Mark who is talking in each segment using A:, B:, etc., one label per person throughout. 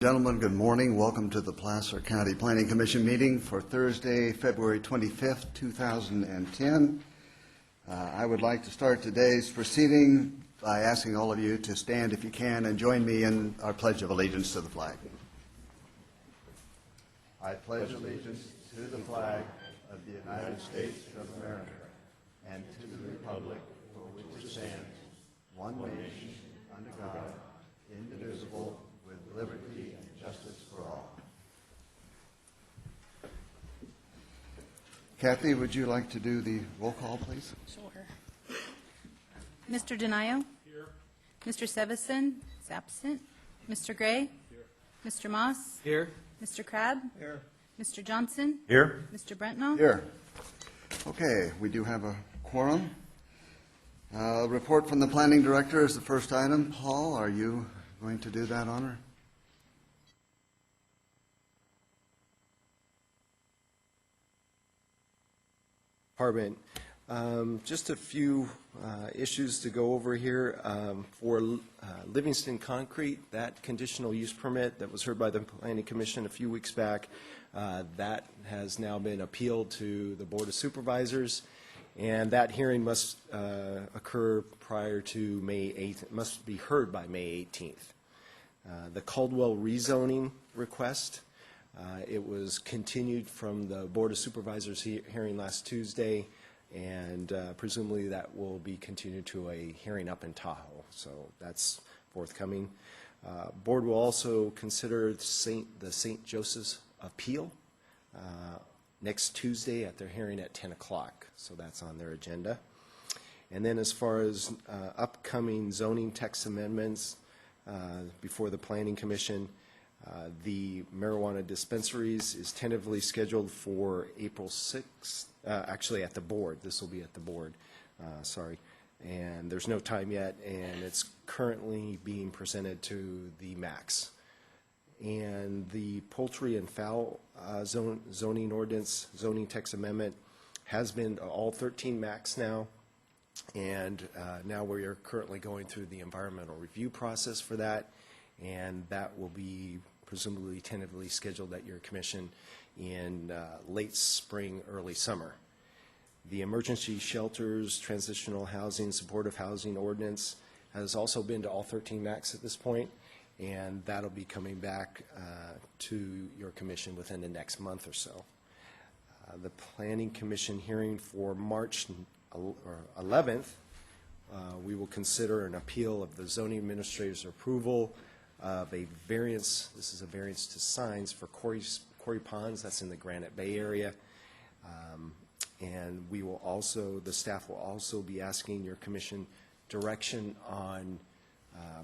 A: Gentlemen, good morning. Welcome to the Placer County Planning Commission meeting for Thursday, February 25th, 2010. I would like to start today's proceeding by asking all of you to stand if you can and join me in our Pledge of Allegiance to the flag. I pledge allegiance to the flag of the United States of America and to the republic for which it stands, one nation, under God, indivisible, with liberty and justice for all. Kathy, would you like to do the roll call, please?
B: Sure. Mr. Denayo? Here. Mr. Sevison is absent. Mr. Gray? Here. Mr. Moss?
C: Here.
B: Mr. Crabb?
C: Here.
B: Mr. Johnson?
C: Here.
B: Mr. Brentnall?
A: Here. Okay, we do have a quorum. Report from the planning director is the first item. Paul, are you going to do that honor?
C: Department. Just a few issues to go over here. For Livingston Concrete, that conditional use permit that was heard by the Planning Commission a few weeks back, that has now been appealed to the Board of Supervisors, and that hearing must occur prior to May 8th. It must be heard by May 18th. The Caldwell rezoning request, it was continued from the Board of Supervisors hearing last Tuesday, and presumably that will be continued to a hearing up in Tahoe, so that's forthcoming. Board will also consider the St. Joseph's appeal next Tuesday at their hearing at 10 o'clock, so that's on their agenda. And then as far as upcoming zoning text amendments before the Planning Commission, the marijuana dispensaries is tentatively scheduled for April 6th, actually at the board. This will be at the board, sorry. And there's no time yet, and it's currently being presented to the MAX. And the poultry and fowl zoning ordinance, zoning text amendment has been to all 13 MAX now. And now we are currently going through the environmental review process for that, and that will be presumably tentatively scheduled at your commission in late spring, early summer. The emergency shelters, transitional housing, supportive housing ordinance has also been to all 13 MAX at this point, and that'll be coming back to your commission within the next month or so. The Planning Commission hearing for March 11th, we will consider an appeal of the zoning administrator's approval of a variance. This is a variance to signs for Quarry Ponds. That's in the Granite Bay area. And we will also, the staff will also be asking your commission direction on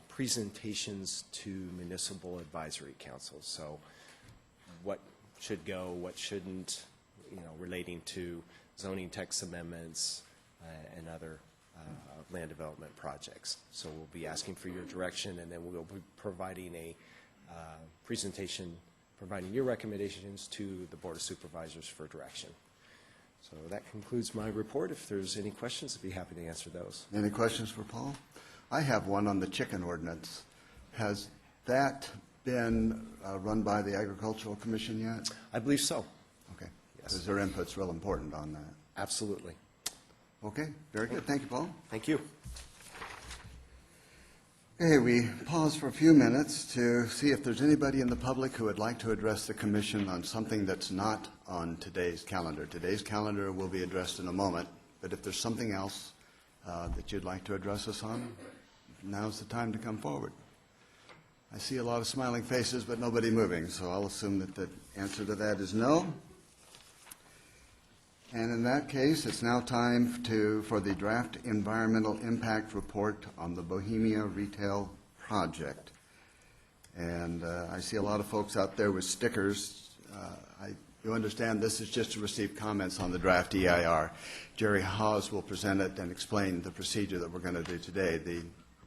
C: presentations to municipal advisory councils. So what should go, what shouldn't, relating to zoning text amendments and other land development projects. So we'll be asking for your direction, and then we'll be providing a presentation, providing your recommendations to the Board of Supervisors for direction. So that concludes my report. If there's any questions, I'd be happy to answer those.
A: Any questions for Paul? I have one on the chicken ordinance. Has that been run by the Agricultural Commission yet?
C: I believe so.
A: Okay.
C: Yes.
A: Because their input's real important on that.
C: Absolutely.
A: Okay, very good. Thank you, Paul.
C: Thank you.
A: Okay, we pause for a few minutes to see if there's anybody in the public who would like to address the commission on something that's not on today's calendar. Today's calendar will be addressed in a moment, but if there's something else that you'd like to address us on, now's the time to come forward. I see a lot of smiling faces, but nobody moving, so I'll assume that the answer to that is no. And in that case, it's now time for the draft environmental impact report on the Bohemia Retail Project. And I see a lot of folks out there with stickers. You understand this is just to receive comments on the draft EIR. Jerry Hawes will present it and explain the procedure that we're going to do today.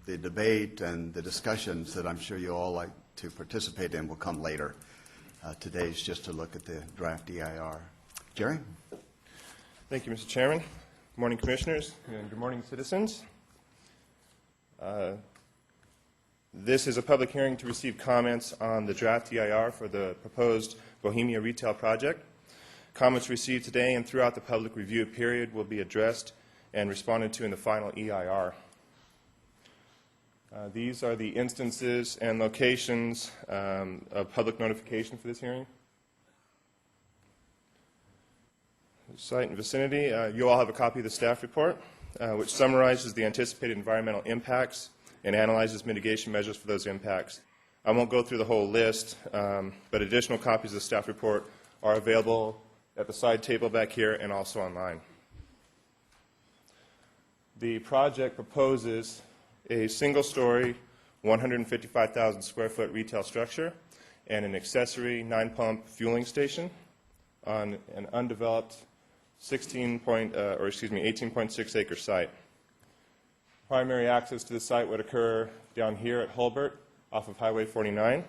A: The debate and the discussions that I'm sure you all like to participate in will come later. Today's just to look at the draft EIR. Jerry?
D: Thank you, Mr. Chairman. Good morning, Commissioners, and good morning, citizens. This is a public hearing to receive comments on the draft EIR for the proposed Bohemia retail project. Comments received today and throughout the public review period will be addressed and responded to in the final EIR. These are the instances and locations of public notification for this hearing. Site and vicinity. You all have a copy of the staff report, which summarizes the anticipated environmental impacts and analyzes mitigation measures for those impacts. I won't go through the whole list, but additional copies of the staff report are available at the side table back here and also online. The project proposes a single-story, 155,000 square foot retail structure and an accessory 9-pump fueling station on an undeveloped 18.6 acre site. Primary access to the site would occur down here at Hulbert off of Highway 49.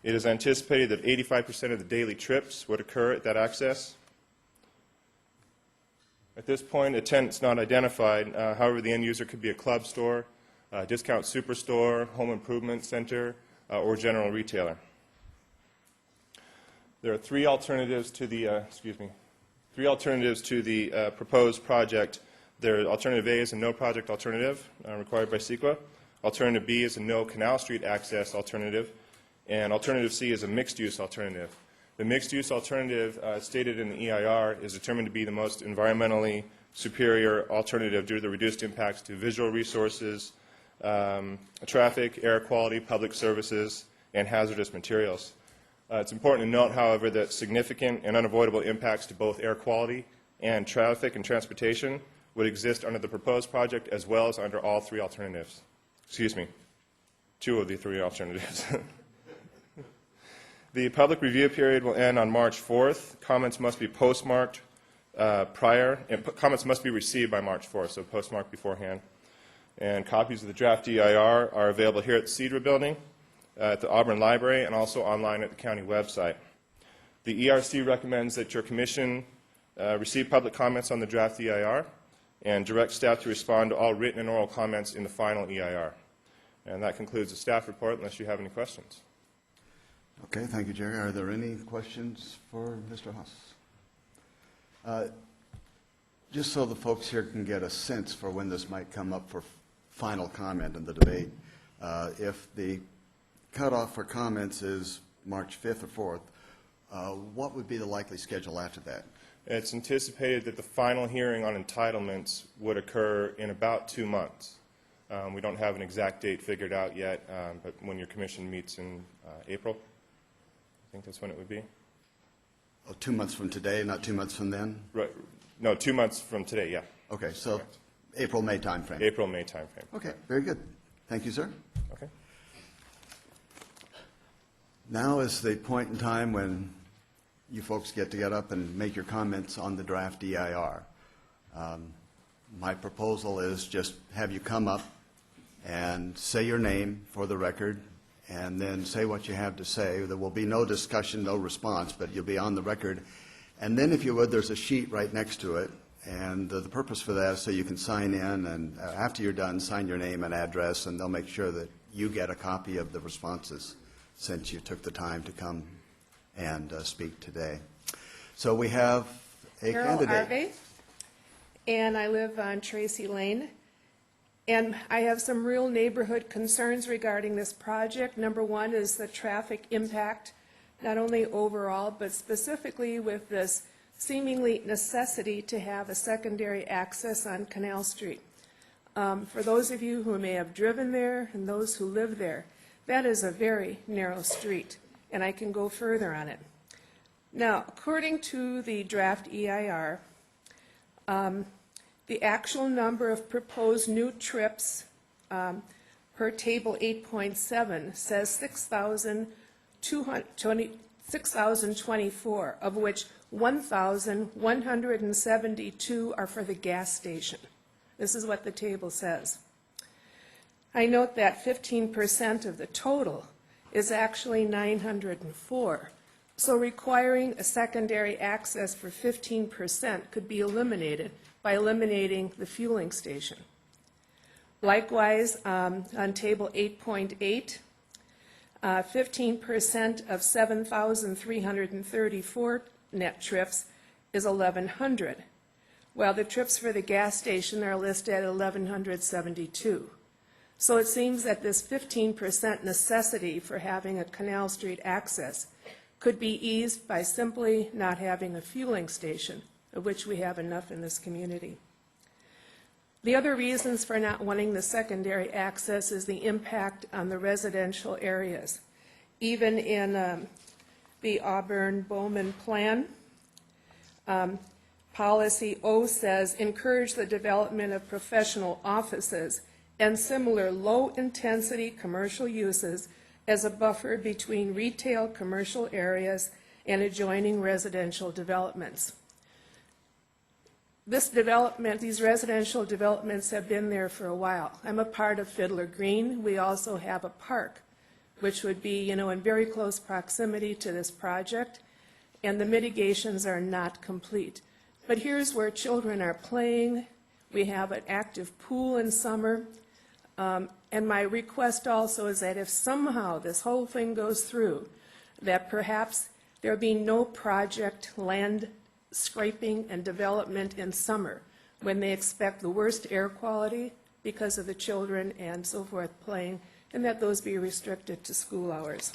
D: It is anticipated that 85% of the daily trips would occur at that access. At this point, a tenant's not identified. However, the end user could be a club store, a discount superstore, home improvement center, or general retailer. There are three alternatives to the proposed project. Alternative A is a no project alternative required by CEQA. Alternative B is a no Canal Street access alternative. And alternative C is a mixed-use alternative. The mixed-use alternative stated in the EIR is determined to be the most environmentally superior alternative due to the reduced impacts to visual resources, traffic, air quality, public services, and hazardous materials. It's important to note, however, that significant and unavoidable impacts to both air quality and traffic and transportation would exist under the proposed project as well as under all three alternatives. Excuse me, two of the three alternatives. The public review period will end on March 4th. Comments must be postmarked prior, and comments must be received by March 4th, so postmarked beforehand. And copies of the draft EIR are available here at the Cedar Building, at the Auburn Library, and also online at the county website. The ERC recommends that your commission receive public comments on the draft EIR and direct staff to respond to all written and oral comments in the final EIR. And that concludes the staff report, unless you have any questions.
A: Okay, thank you, Jerry. Are there any questions for Mr. Haas? Just so the folks here can get a sense for when this might come up for final comment in the debate, if the cutoff for comments is March 5th or 4th, what would be the likely schedule after that?
D: It's anticipated that the final hearing on entitlements would occur in about 2 months. We don't have an exact date figured out yet, but when your commission meets in April, I think that's when it would be.
A: Oh, 2 months from today, not 2 months from then?
D: Right. No, 2 months from today, yeah.
A: Okay, so
D: Correct.
A: April, May timeframe.
D: April, May timeframe.
A: Okay, very good. Thank you, sir.
D: Okay.
A: Now is the point in time when you folks get up and make your comments on the draft EIR. My proposal is just have you come up and say your name for the record, and then say what you have to say. There will be no discussion, no response, but you'll be on the record. And then, if you would, there's a sheet right next to it, and the purpose for that is so you can sign in, and after you're done, sign your name and address, and they'll make sure that you get a copy of the responses since you took the time to come and speak today. So we have a candidate.
E: Carol Arve, and I live on Tracy Lane. And I have some real neighborhood concerns regarding this project. Number one is the traffic impact, not only overall, but specifically with this seemingly necessity to have a secondary access on Canal Street. For those of you who may have driven there and those who live there, that is a very narrow street, and I can go further on it. Now, according to the draft EIR, the actual number of proposed new trips per table 8.7 says 6,024, of which 1,172 are for the gas station. This is what the table says. I note that 15% of the total is actually 904. So requiring a secondary access for 15% could be eliminated by eliminating the fueling station. Likewise, on Table 8.8, 15% of 7,334 net trips is 1,100, while the trips for the gas station are listed at 1,172. So it seems that this 15% necessity for having a Canal Street access could be eased by simply not having a fueling station, of which we have enough in this community. The other reasons for not wanting the secondary access is the impact on the residential areas. Even in the Auburn-Bowman plan, Policy O says, encourage the development of professional offices and similar low-intensity commercial uses as a buffer between retail commercial areas and adjoining residential developments. This development, these residential developments have been there for a while. I'm a part of Fiddler Green. We also have a park, which would be, in very close proximity to this project, and the mitigations are not complete. But here's where children are playing. We have an active pool in summer. And my request also is that if somehow this whole thing goes through, that perhaps there be no project land scraping and development in summer when they expect the worst air quality because of the children and so forth playing, and that those be restricted to school hours.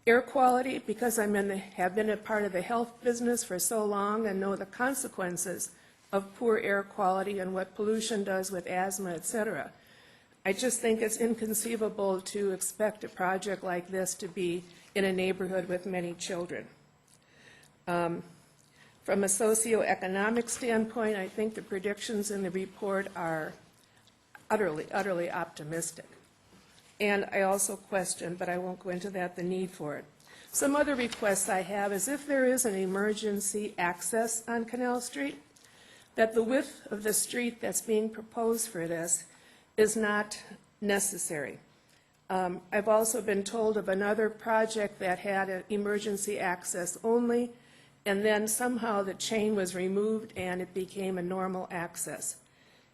E: Air quality, because have been a part of the health business for so long and know the consequences of poor air quality and what pollution does with asthma, et cetera. I just think it's inconceivable to expect a project like this to be in a neighborhood with many children. From a socioeconomic standpoint, I think the predictions in the report are utterly optimistic. And I also question, but I won't go into that, the need for it. Some other requests I have is if there is an emergency access on Canal Street, that the width of the street that's being proposed for this is not necessary. I've also been told of another project that had an emergency access only, and then somehow the chain was removed and it became a normal access.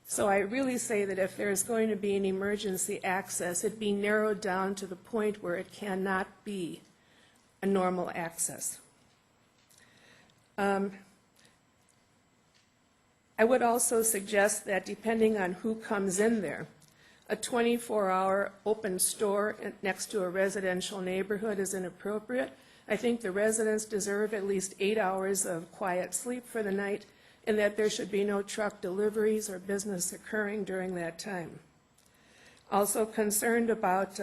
E: So I really say that if there's going to be an emergency access, it be narrowed down to the point where it cannot be a normal access. I would also suggest that depending on who comes in there, a 24-hour open store next to a residential neighborhood is inappropriate. I think the residents deserve at least 8 hours of quiet sleep for the night, and that there should be no truck deliveries or business occurring during that time. Also concerned about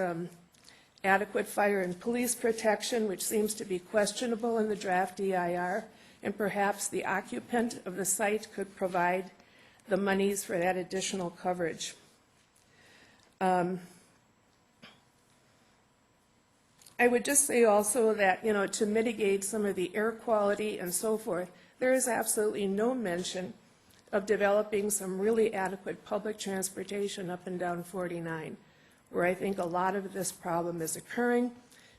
E: adequate fire and police protection, which seems to be questionable in the draft EIR, and perhaps the occupant of the site could provide the monies for that additional coverage. I would just say also that, to mitigate some of the air quality and so forth, there is absolutely no mention of developing some really adequate public transportation up and down 49, where I think a lot of this problem is occurring.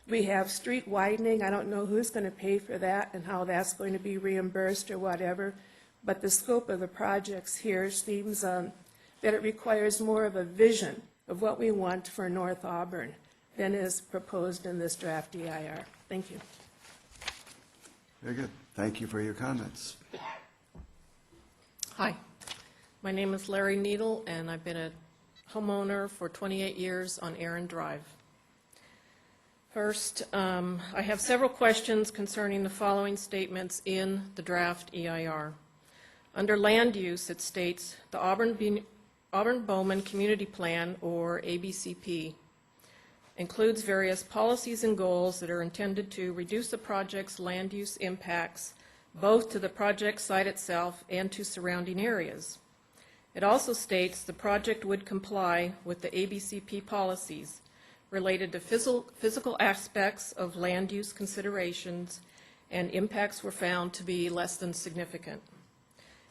E: We have street widening. I don't know who's going to pay for that and how that's going to be reimbursed or whatever, but the scope of the projects here seems that it requires more of a vision of what we want for North Auburn than is proposed in this draft EIR. Thank you.
A: Very good. Thank you for your comments.
F: Hi, my name is Larry Needle, and I've been a homeowner for 28 years on Aaron Drive. First, I have several questions concerning the following statements in the draft EIR. Under land use, it states the Auburn-Bowman Community Plan, or ABCP, includes various policies and goals that are intended to reduce the project's land use impacts both to the project site itself and to surrounding areas. It also states the project would comply with the ABCP policies related to physical aspects of land use considerations, and impacts were found to be less than significant.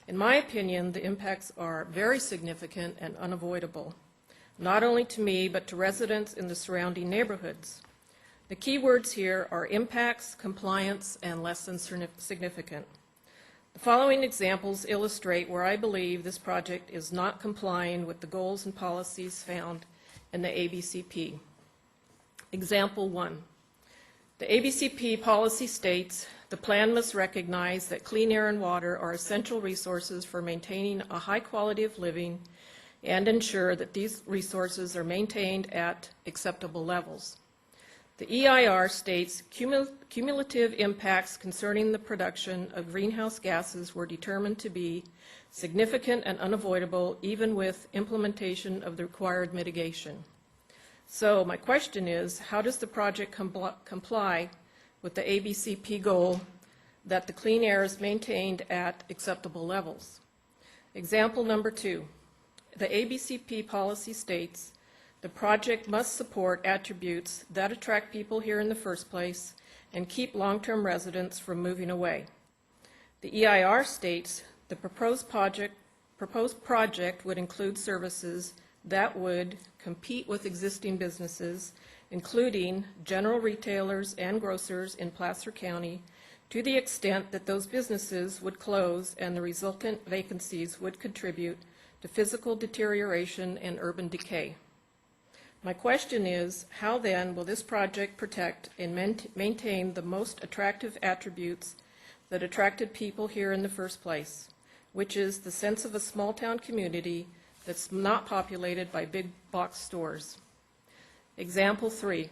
F: In my opinion, the impacts are very significant and unavoidable, not only to me, but to residents in the surrounding neighborhoods. The key words here are impacts, compliance, and less than significant. The following examples illustrate where I believe this project is not complying with the goals and policies found in the ABCP. Example 1. The ABCP policy states the plan must recognize that clean air and water are essential resources for maintaining a high quality of living and ensure that these resources are maintained at acceptable levels. The EIR states cumulative impacts concerning the production of greenhouse gases were determined to be significant and unavoidable even with implementation of the required mitigation. So my question is, how does the project comply with the ABCP goal that the clean air is maintained at acceptable levels? Example number 2. The ABCP policy states the project must support attributes that attract people here in the first place and keep long-term residents from moving away. The EIR states the proposed project would include services that would compete with existing businesses, including general retailers and grocers in Placer County, to the extent that those businesses would close and the resultant vacancies would contribute to physical deterioration and urban decay. My question is, how then will this project protect and maintain the most attractive attributes that attracted people here in the first place, which is the sense of a small-town community that's not populated by big box stores? Example 3.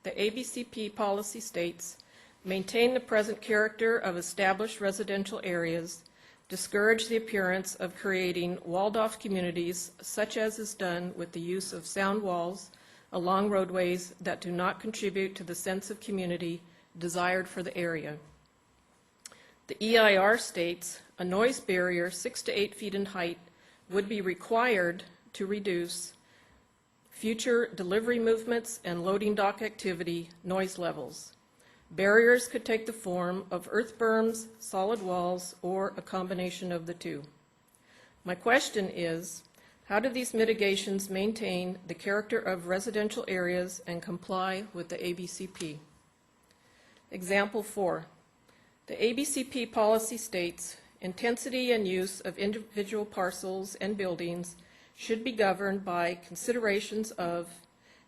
F: The ABCP policy states, maintain the present character of established residential areas, discourage the appearance of creating walled-off communities, such as is done with the use of sound walls along roadways that do not contribute to the sense of community desired for the area. The EIR states a noise barrier 6 to 8 feet in height would be required to reduce future delivery movements and loading dock activity noise levels. Barriers could take the form of earth berms, solid walls, or a combination of the two. My question is, how do these mitigations maintain the character of residential areas and comply with the ABCP? Example 4. The ABCP policy states intensity and use of individual parcels and buildings should be governed by considerations of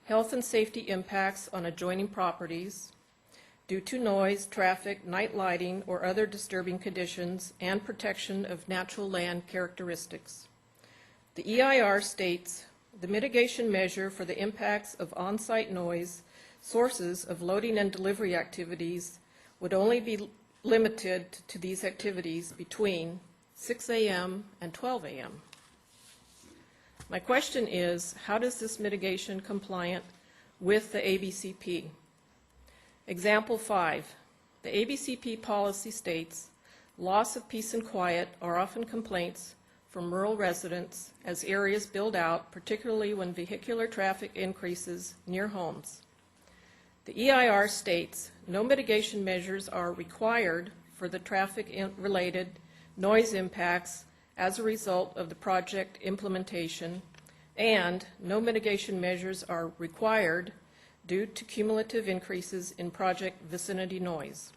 F: health and safety impacts on adjoining properties, due to noise, traffic, night lighting, or other disturbing conditions, and protection of natural land characteristics. The EIR states the mitigation measure for the impacts of on-site noise, sources of loading and delivery activities would only be limited to these activities between 6 a.m. and 12 a.m. My question is, how does this mitigation compliant with the ABCP? Example 5. The ABCP policy states loss of peace and quiet are often complaints from rural residents as areas build out, particularly when vehicular traffic increases near homes. The EIR states no mitigation measures are required for the traffic-related noise impacts as a result of the project implementation, and no mitigation measures are required due to cumulative increases in project vicinity noise.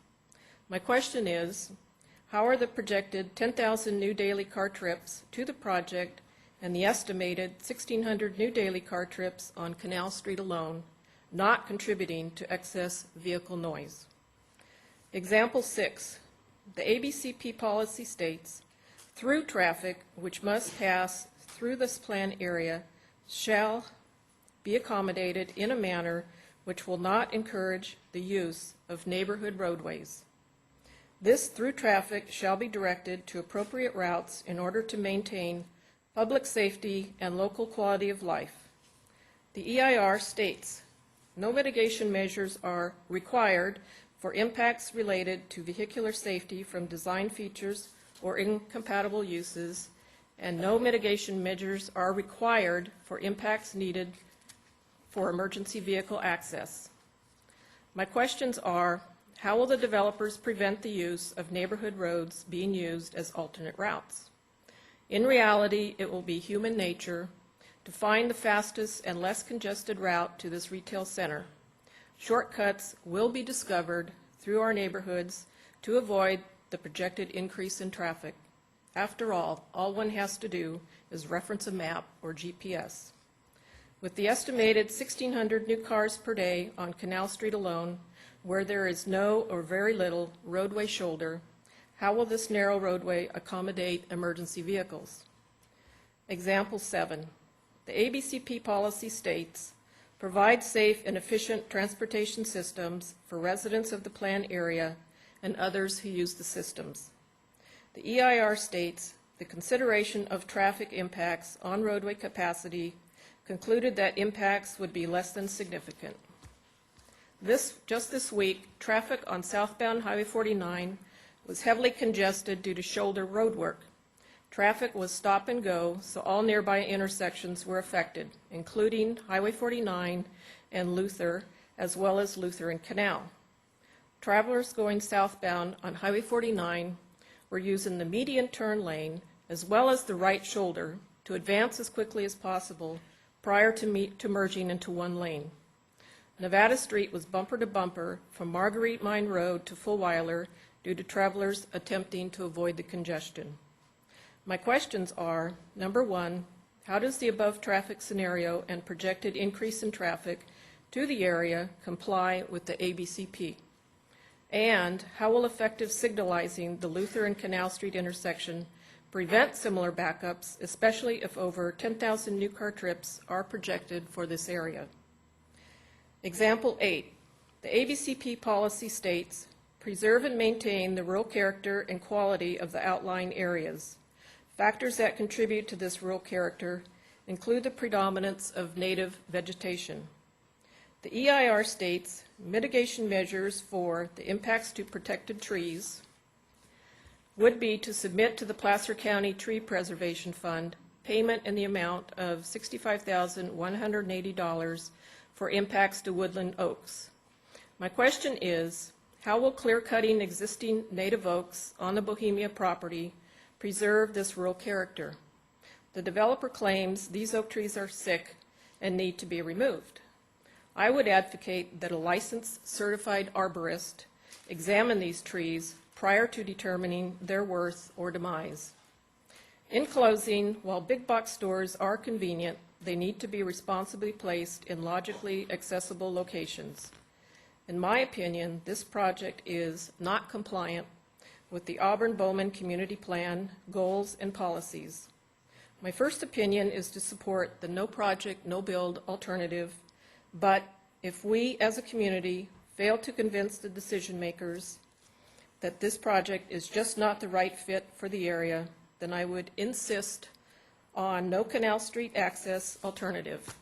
F: My question is, how are the projected 10,000 new daily car trips to the project and the estimated 1,600 new daily car trips on Canal Street alone not contributing to excess vehicle noise? Example 6. The ABCP policy states, through traffic which must pass through this plan area shall be accommodated in a manner which will not encourage the use of neighborhood roadways. This through traffic shall be directed to appropriate routes in order to maintain public safety and local quality of life. The EIR states no mitigation measures are required for impacts related to vehicular safety from design features or incompatible uses, and no mitigation measures are required for impacts needed for emergency vehicle access. My questions are, how will the developers prevent the use of neighborhood roads being used as alternate routes? In reality, it will be human nature to find the fastest and less congested route to this retail center. Shortcuts will be discovered through our neighborhoods to avoid the projected increase in traffic. After all one has to do is reference a map or GPS. With the estimated 1,600 new cars per day on Canal Street alone, where there is no or very little roadway shoulder, how will this narrow roadway accommodate emergency vehicles? Example 7. The ABCP policy states, provide safe and efficient transportation systems for residents of the planned area and others who use the systems. The EIR states, the consideration of traffic impacts on roadway capacity concluded that impacts would be less than significant. Just this week, traffic on southbound Highway 49 was heavily congested due to shoulder road work. Traffic was stop and go, so all nearby intersections were affected, including Highway 49 and Luther, as well as Luther and Canal. Travelers going southbound on Highway 49 were using the median turn lane as well as the right shoulder to advance as quickly as possible prior to merging into one lane. Nevada Street was bumper to bumper from Marguerite Mine Road to Fulweiler due to travelers attempting to avoid the congestion. My questions are, number 1, how does the above traffic scenario and projected increase in traffic to the area comply with the ABCP? And how will effective signalizing the Luther and Canal Street intersection prevent similar backups, especially if over 10,000 new car trips are projected for this area? Example 8. The ABCP policy states, preserve and maintain the rural character and quality of the outlying areas. Factors that contribute to this rural character include the predominance of native vegetation. The EIR states mitigation measures for the impacts to protected trees would be to submit to the Placer County Tree Preservation Fund payment in the amount of $65,180 for impacts to woodland oaks. My question is, how will clear-cutting existing native oaks on the Bohemia property preserve this rural character? The developer claims these oak trees are sick and need to be removed. I would advocate that a licensed certified arborist examine these trees prior to determining their worth or demise. In closing, while big box stores are convenient, they need to be responsibly placed in logically accessible locations. In my opinion, this project is not compliant with the Auburn-Bowman Community Plan goals and policies. My first opinion is to support the no project, no build alternative, but if we as a community fail to convince the decision makers that this project is just not the right fit for the area, then I would insist on no Canal Street access alternative.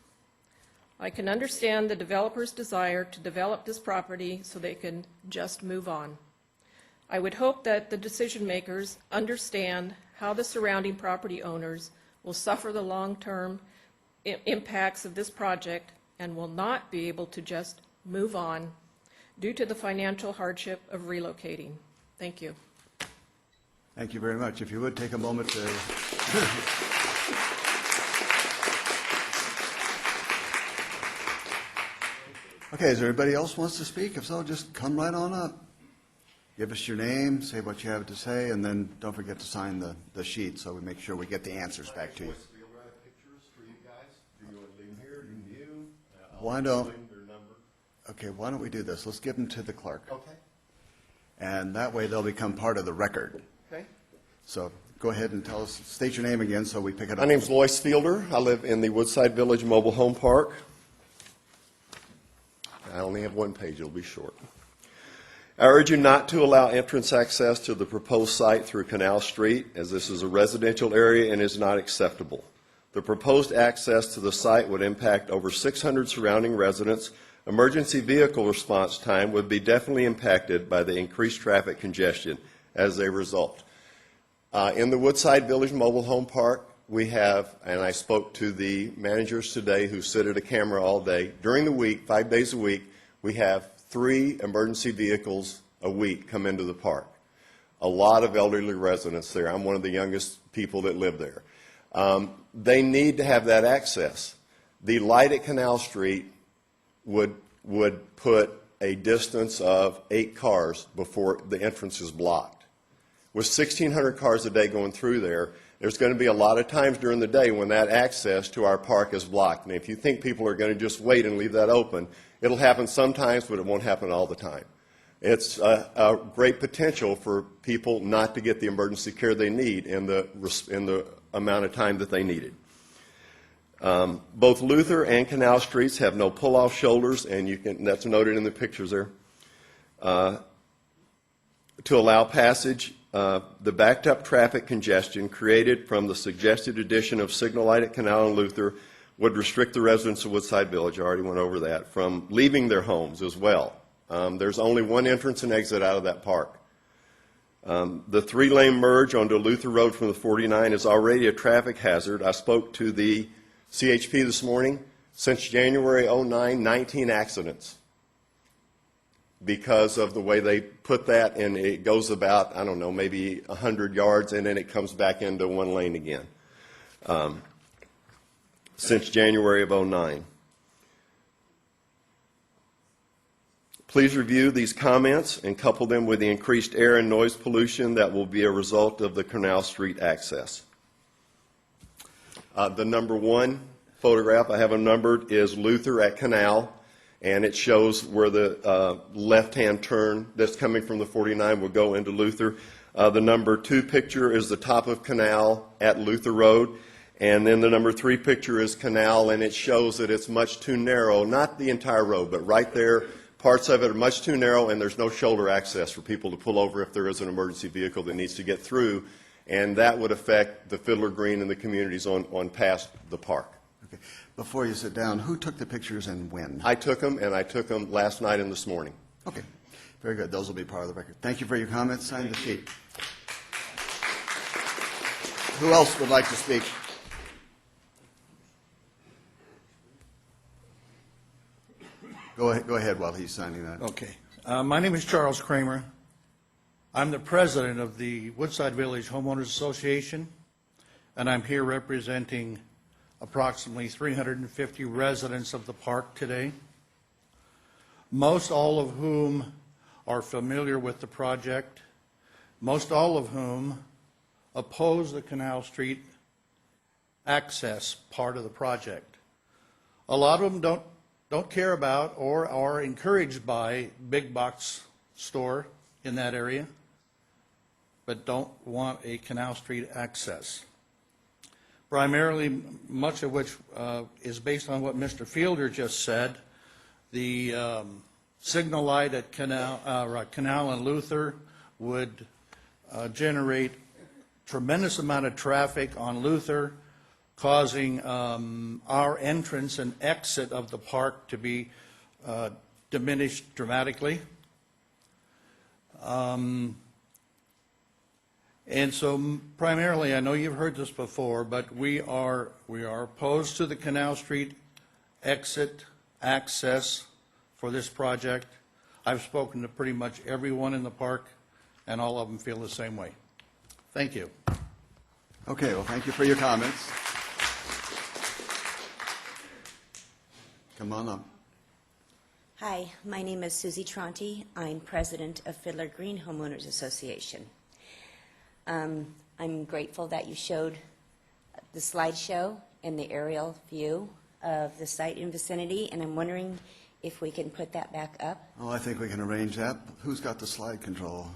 F: I can understand the developer's desire to develop this property so they can just move on. I would hope that the decision makers understand how the surrounding property owners will suffer the long-term impacts of this project and will not be able to just move on due to the financial hardship of relocating. Thank you.
A: Thank you very much. If you would take a moment to... Okay, is there anybody else wants to speak? If so, just come right on up. Give us your name, say what you have to say, and then don't forget to sign the sheet so we make sure we get the answers back to you.
G: Pictures for you guys. Do you want to leave them here? Do you?
A: Why don't... Okay, why don't we do this? Let's give them to the clerk.
G: Okay.
A: And that way they'll become part of the record.
G: Okay.
A: So go ahead and tell us, state your name again so we pick it up.
G: My name's Lois Fielder. I live in the Woodside Village Mobile Home Park. I only have one page. It'll be short. I urge you not to allow entrance access to the proposed site through Canal Street, as this is a residential area and is not acceptable. The proposed access to the site would impact over 600 surrounding residents. Emergency vehicle response time would be definitely impacted by the increased traffic congestion as a result. In the Woodside Village Mobile Home Park, we have, and I spoke to the managers today who sit at a camera all day. During the week, 5 days a week, we have 3 emergency vehicles a week come into the park. A lot of elderly residents there. I'm one of the youngest people that live there. They need to have that access. The light at Canal Street would put a distance of 8 cars before the entrance is blocked. With 1,600 cars a day going through there, there's going to be a lot of times during the day when that access to our park is blocked. And if you think people are going to just wait and leave that open, it'll happen sometimes, but it won't happen all the time. It's a great potential for people not to get the emergency care they need in the amount of time that they need it. Both Luther and Canal Streets have no pull-off shoulders, and that's noted in the pictures there. To allow passage, the backed-up traffic congestion created from the suggested addition of signal light at Canal and Luther would restrict the residents of Woodside Village, I already went over that, from leaving their homes as well. There's only one entrance and exit out of that park. The three-lane merge onto Luther Road from the 49 is already a traffic hazard. I spoke to the CHP this morning. Since January 09, 19 accidents because of the way they put that, and it goes about, I don't know, maybe 100 yards, and then it comes back into one lane again. Since January of 09. Please review these comments and couple them with the increased air and noise pollution that will be a result of the Canal Street access. The number one photograph I have numbered is Luther at Canal, and it shows where the left-hand turn that's coming from the 49 will go into Luther. The number 2 picture is the top of Canal at Luther Road, and then the number 3 picture is Canal, and it shows that it's much too narrow, not the entire road, but right there, parts of it are much too narrow, and there's no shoulder access for people to pull over if there is an emergency vehicle that needs to get through, and that would affect the Fiddler Green and the communities on past the park.
A: Okay. Before you sit down, who took the pictures and when?
G: I took them, and I took them last night and this morning.
A: Okay, very good. Those will be part of the record. Thank you for your comments. Sign the sheet. Who else would like to speak? Go ahead while he's signing that.
H: Okay. My name is Charles Kramer. I'm the president of the Woodside Village Homeowners Association, and I'm here representing approximately 350 residents of the park today, most all of whom are familiar with the project, most all of whom oppose the Canal Street access part of the project. A lot of them don't care about or are encouraged by big box store in that area, but don't want a Canal Street access. Primarily, much of which is based on what Mr. Fielder just said. The signal light at Canal and Luther would generate tremendous amount of traffic on Luther, causing our entrance and exit of the park to be diminished dramatically. And so primarily, I know you've heard this before, but we are opposed to the Canal Street exit access for this project. I've spoken to pretty much everyone in the park, and all of them feel the same way. Thank you.
A: Okay, well, thank you for your comments. Come on up.
I: Hi, my name is Susie Tronti. I'm president of Fiddler Green Homeowners Association. I'm grateful that you showed the slideshow and the aerial view of the site in Vicinity, and I'm wondering if we can put that back up.
A: Oh, I think we can arrange that. Who's got the slide control?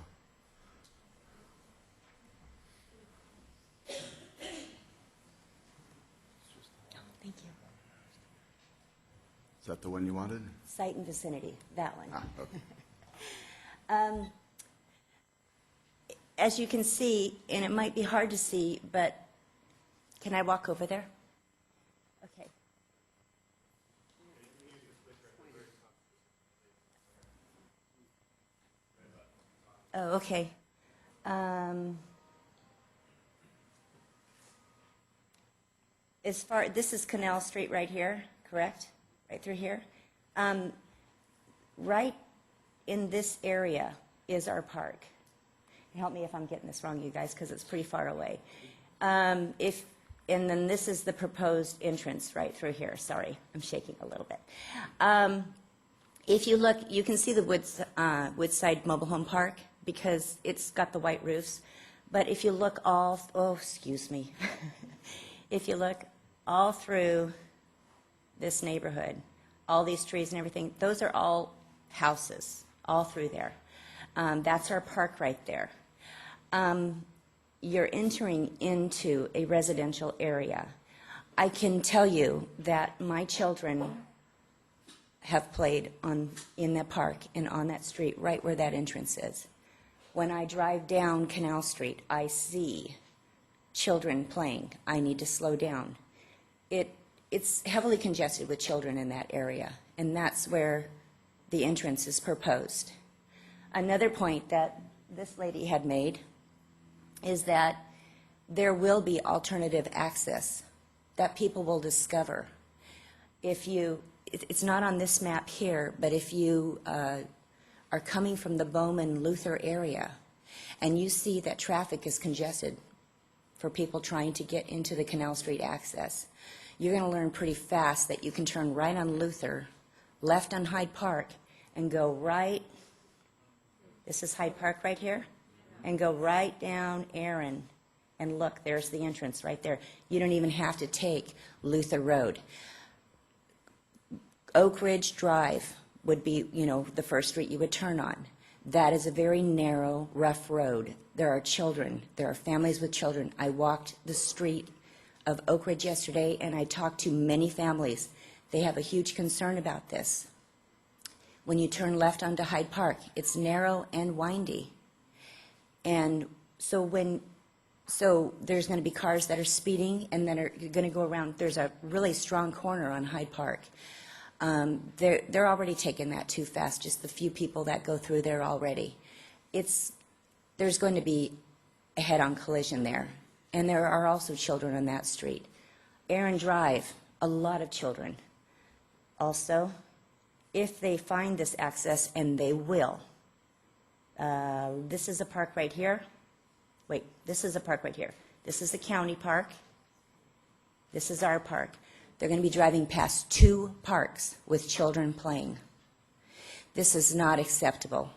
I: Oh, thank you.
A: Is that the one you wanted?
I: Site in Vicinity, that one.
A: Ah, okay.
I: As you can see, and it might be hard to see, but can I walk over there? Okay. Oh, okay. This is Canal Street right here, correct? Right through here? Right in this area is our park. Help me if I'm getting this wrong, you guys, because it's pretty far away. And then this is the proposed entrance right through here. Sorry, I'm shaking a little bit. If you look, you can see the Woodside Mobile Home Park because it's got the white roofs. But if you look if you look all through this neighborhood, all these trees and everything, those are all houses, all through there. That's our park right there. You're entering into a residential area. I can tell you that my children have played in that park and on that street right where that entrance is. When I drive down Canal Street, I see children playing. I need to slow down. It's heavily congested with children in that area, and that's where the entrance is proposed. Another point that this lady had made is that there will be alternative access that people will discover. It's not on this map here, but if you are coming from the Bowman-Luther area and you see that traffic is congested for people trying to get into the Canal Street access, you're going to learn pretty fast that you can turn right on Luther, left on Hyde Park, and go right, this is Hyde Park right here, and go right down Aaron. And look, there's the entrance right there. You don't even have to take Luther Road. Oak Ridge Drive would be, the first street you would turn on. That is a very narrow, rough road. There are children. There are families with children. I walked the street of Oak Ridge yesterday, and I talked to many families. They have a huge concern about this. When you turn left onto Hyde Park, it's narrow and windy. And so there's going to be cars that are speeding and then are going to go around. There's a really strong corner on Hyde Park. They're already taking that too fast, just the few people that go through there already. There's going to be a head-on collision there. And there are also children on that street. Aaron Drive, a lot of children. Also, if they find this access, and they will, this is a park right here. Wait, this is a park right here. This is the county park. This is our park. They're going to be driving past 2 parks with children playing. This is not acceptable.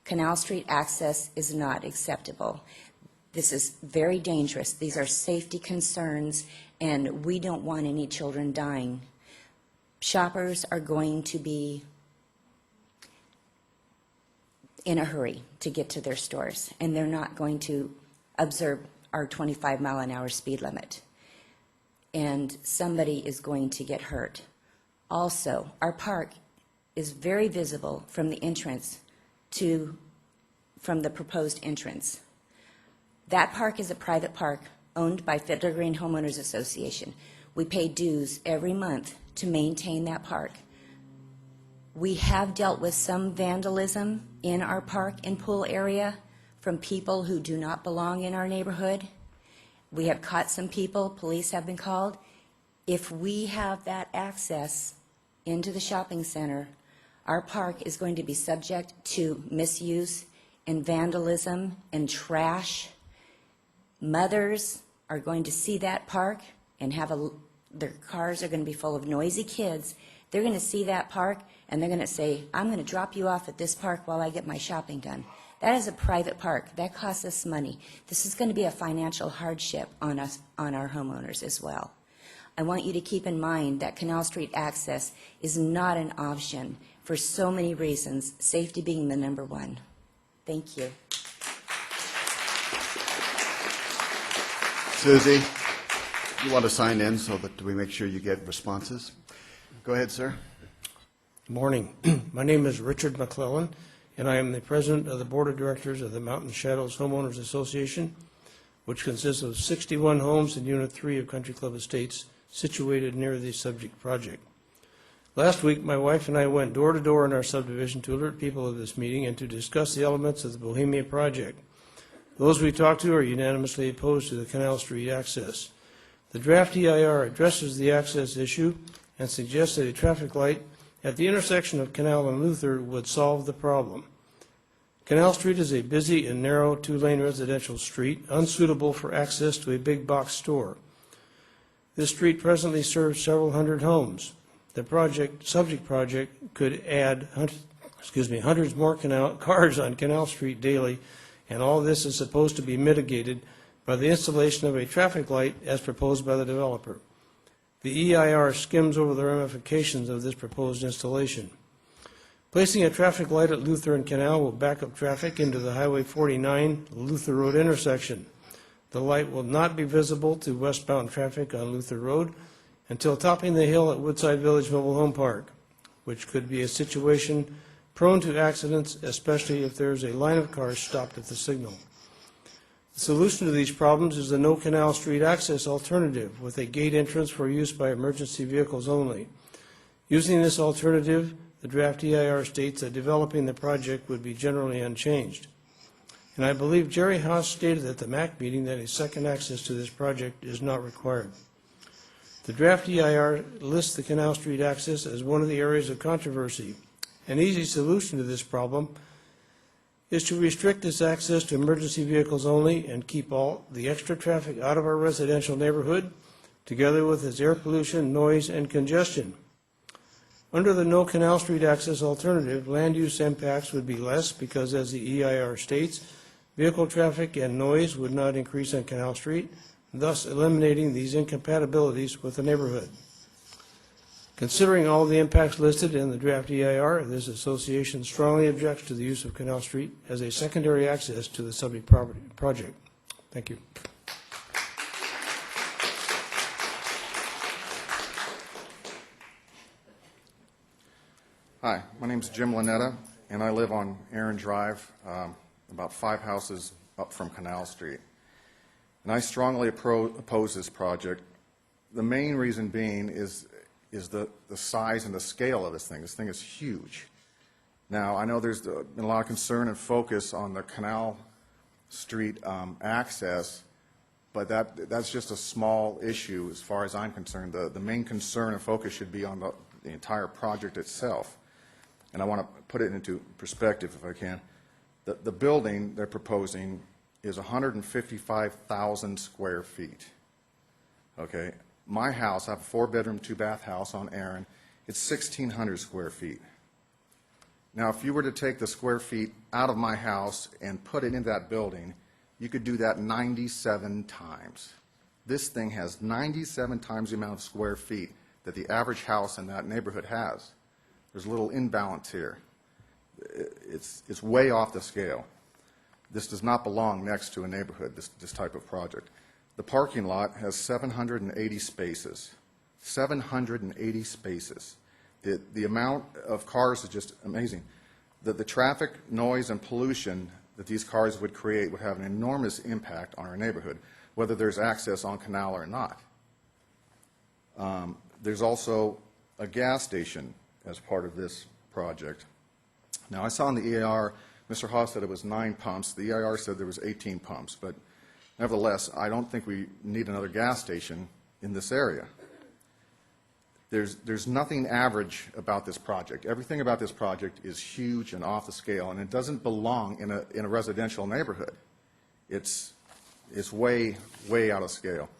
I: Canal Street access is not acceptable. This is very dangerous. These are safety concerns, and we don't want any children dying. Shoppers are going to be in a hurry to get to their stores, and they're not going to observe our 25-mile-an-hour speed limit. And somebody is going to get hurt. Also, our park is very visible from the entrance from the proposed entrance. That park is a private park owned by Fiddler Green Homeowners Association. We pay dues every month to maintain that park. We have dealt with some vandalism in our park and pool area from people who do not belong in our neighborhood. We have caught some people. Police have been called. If we have that access into the shopping center, our park is going to be subject to misuse and vandalism and trash. Mothers are going to see that park and their cars are going to be full of noisy kids. They're going to see that park and they're going to say, I'm going to drop you off at this park while I get my shopping done. That is a private park. That costs us money. This is going to be a financial hardship on us, on our homeowners as well. I want you to keep in mind that Canal Street access is not an option for so many reasons, safety being the number one. Thank you.
A: Susie, you want to sign in so that we make sure you get responses? Go ahead, sir.
J: Good morning. My name is Richard McClellan, and I am the president of the board of directors of the Mountain Shadows Homeowners Association, which consists of 61 homes in Unit 3 of Country Club Estates, situated near the subject project. Last week, my wife and I went door to door in our subdivision to alert people of this meeting and to discuss the elements of the Bohemia project. Those we talked to are unanimously opposed to the Canal Street access. The draft EIR addresses the access issue and suggests that a traffic light at the intersection of Canal and Luther would solve the problem. Canal Street is a busy and narrow 2-lane residential street, unsuitable for access to a big box store. This street presently serves several hundred homes. The subject project could add hundreds more cars on Canal Street daily and all this is supposed to be mitigated by the installation of a traffic light as proposed by the developer. The EIR skims over the ramifications of this proposed installation. Placing a traffic light at Luther and Canal will back up traffic into the Highway 49 Luther Road intersection. The light will not be visible to westbound traffic on Luther Road until topping the hill at Woodside Village Mobile Home Park, which could be a situation prone to accidents, especially if there is a line of cars stopped at the signal. The solution to these problems is the no Canal Street access alternative with a gate entrance for use by emergency vehicles only. Using this alternative, the draft EIR states that developing the project would be generally unchanged. And I believe Jerry Haas stated at the MAC meeting that a second access to this project is not required. The draft EIR lists the Canal Street access as one of the areas of controversy. An easy solution to this problem is to restrict this access to emergency vehicles only and keep all the extra traffic out of our residential neighborhood, together with its air pollution, noise, and congestion. Under the no Canal Street access alternative, land use impacts would be less because, as the EIR states, vehicle traffic and noise would not increase on Canal Street, thus eliminating these incompatibilities with the neighborhood. Considering all the impacts listed in the draft EIR, this association strongly objects to the use of Canal Street as a secondary access to the subject project. Thank you.
K: Hi, my name's Jim Lanetta, and I live on Aaron Drive, about 5 houses up from Canal Street. And I strongly oppose this project. The main reason being is the size and the scale of this thing. This thing is huge. Now, I know there's been a lot of concern and focus on the Canal Street access, but that's just a small issue as far as I'm concerned. The main concern and focus should be on the entire project itself. And I want to put it into perspective if I can. The building they're proposing is 155,000 square feet. Okay? My house, I have a 4-bedroom, 2-bath house on Aaron. It's 1,600 square feet. Now, if you were to take the square feet out of my house and put it in that building, you could do that 97 times. This thing has 97 times the amount of square feet that the average house in that neighborhood has. There's a little imbalance here. It's way off the scale. This does not belong next to a neighborhood, this type of project. The parking lot has 780 spaces. 780 spaces. The amount of cars is just amazing. The traffic, noise, and pollution that these cars would create would have an enormous impact on our neighborhood, whether there's access on Canal or not. There's also a gas station as part of this project. Now, I saw in the EIR, Mr. Haas said it was 9 pumps. The EIR said there was 18 pumps, but nevertheless, I don't think we need another gas station in this area. There's nothing average about this project. Everything about this project is huge and off the scale, and it doesn't belong in a residential neighborhood. It's way, way out of scale.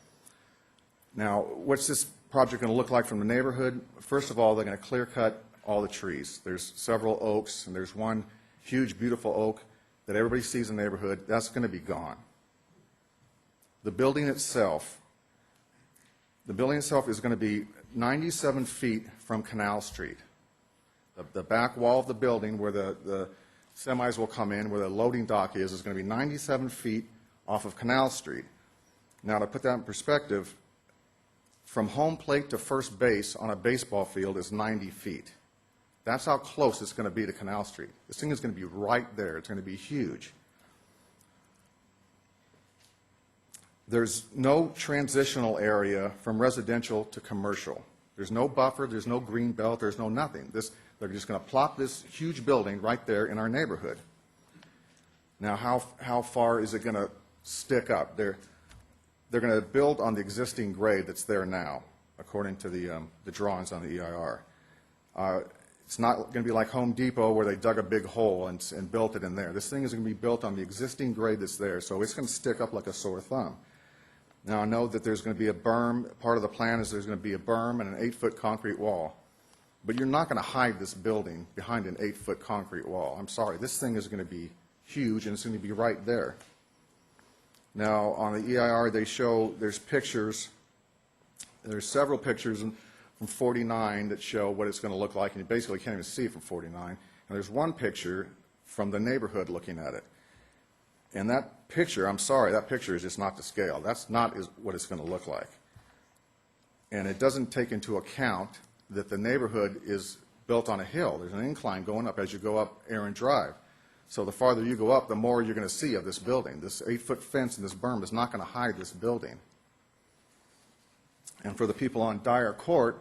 K: Now, what's this project going to look like from the neighborhood? First of all, they're going to clear cut all the trees. There's several oaks, and there's one huge, beautiful oak that everybody sees in the neighborhood. That's going to be gone. The building itself is going to be 97 feet from Canal Street. The back wall of the building where the semis will come in, where the loading dock is going to be 97 feet off of Canal Street. Now, to put that in perspective, from home plate to first base on a baseball field is 90 feet. That's how close it's going to be to Canal Street. This thing is going to be right there. It's going to be huge. There's no transitional area from residential to commercial. There's no buffer, there's no green belt, there's no nothing. They're just going to plop this huge building right there in our neighborhood. Now, how far is it going to stick up? They're going to build on the existing grade that's there now, according to the drawings on the EIR. It's not going to be like Home Depot where they dug a big hole and built it in there. This thing is going to be built on the existing grade that's there, so it's going to stick up like a sore thumb. Now, I know that there's going to be a berm. Part of the plan is there's going to be a berm and an 8-foot concrete wall. But you're not going to hide this building behind an 8-foot concrete wall. I'm sorry. This thing is going to be huge, and it's going to be right there. Now, on the EIR, they show there's pictures. There's several pictures from 49 that show what it's going to look like, and you basically can't even see it from 49. And there's one picture from the neighborhood looking at it. And that picture, I'm sorry, that picture is just not to scale. That's not what it's going to look like. And it doesn't take into account that the neighborhood is built on a hill. There's an incline going up as you go up Aaron Drive. So the farther you go up, the more you're going to see of this building. This 8-foot fence and this berm is not going to hide this building. And for the people on Dyer Court,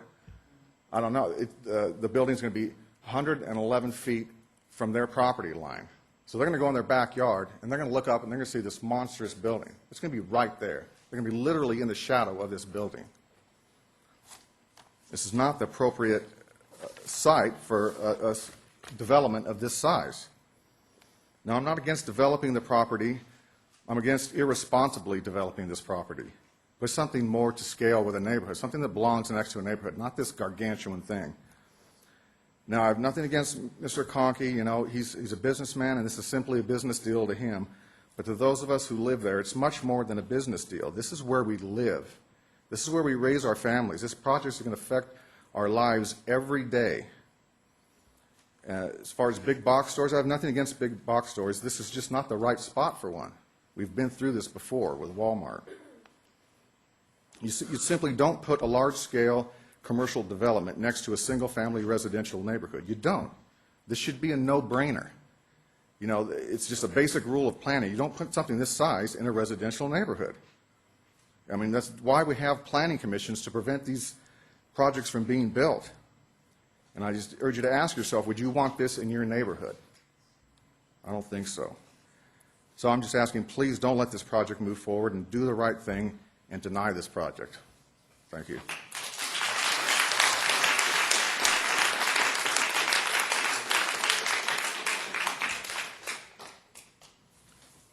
K: I don't know, the building's going to be 111 feet from their property line. So they're going to go in their backyard, and they're going to look up, and they're going to see this monstrous building. It's going to be right there. They're going to be literally in the shadow of this building. This is not the appropriate site for a development of this size. Now, I'm not against developing the property. I'm against irresponsibly developing this property. But something more to scale with a neighborhood, something that belongs next to a neighborhood, not this gargantuan thing. Now, I have nothing against Mr. Conkey. You know, he's a businessman, and this is simply a business deal to him. But to those of us who live there, it's much more than a business deal. This is where we live. This is where we raise our families. This project is going to affect our lives every day. As far as big box stores, I have nothing against big box stores. This is just not the right spot for one. We've been through this before with Walmart. You simply don't put a large-scale commercial development next to a single-family residential neighborhood. You don't. This should be a no-brainer. You know, it's just a basic rule of planning. You don't put something this size in a residential neighborhood. I mean, that's why we have planning commissions, to prevent these projects from being built. And I just urge you to ask yourself, would you want this in your neighborhood? I don't think so. So I'm just asking, please don't let this project move forward, and do the right thing and deny this project. Thank you.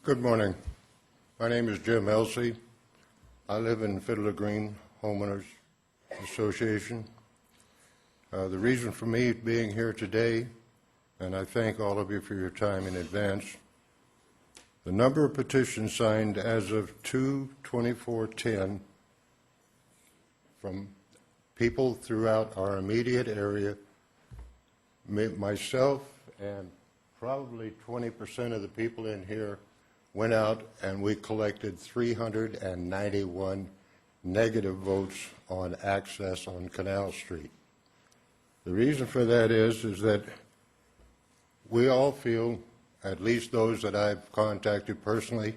L: Good morning. My name is Jim Elsey. I live in Fiddler Green Homeowners Association. The reason for me being here today, and I thank all of you for your time in advance, the number of petitions signed as of 2/24/10 from people throughout our immediate area, myself and probably 20% of the people in here went out and we collected 391 negative votes on access on Canal Street. The reason for that is that we all feel, at least those that I've contacted personally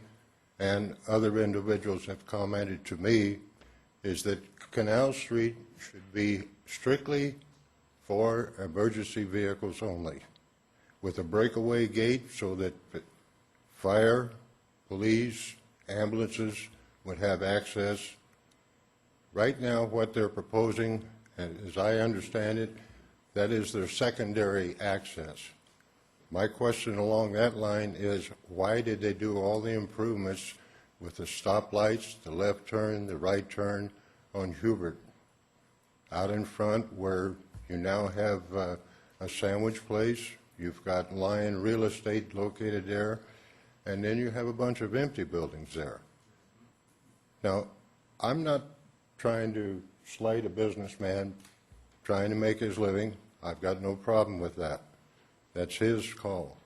L: and other individuals have commented to me, is that Canal Street should be strictly for emergency vehicles only, with a breakaway gate so that fire, police, ambulances would have access. Right now, what they're proposing, as I understand it, that is their secondary access. My question along that line is, why did they do all the improvements with the stoplights, the left turn, the right turn on Hubert, out in front where you now have a sandwich place, you've got Lion Real Estate located there, and then you have a bunch of empty buildings there. Now, I'm not trying to slight a businessman trying to make his living. I've got no problem with that. That's his call.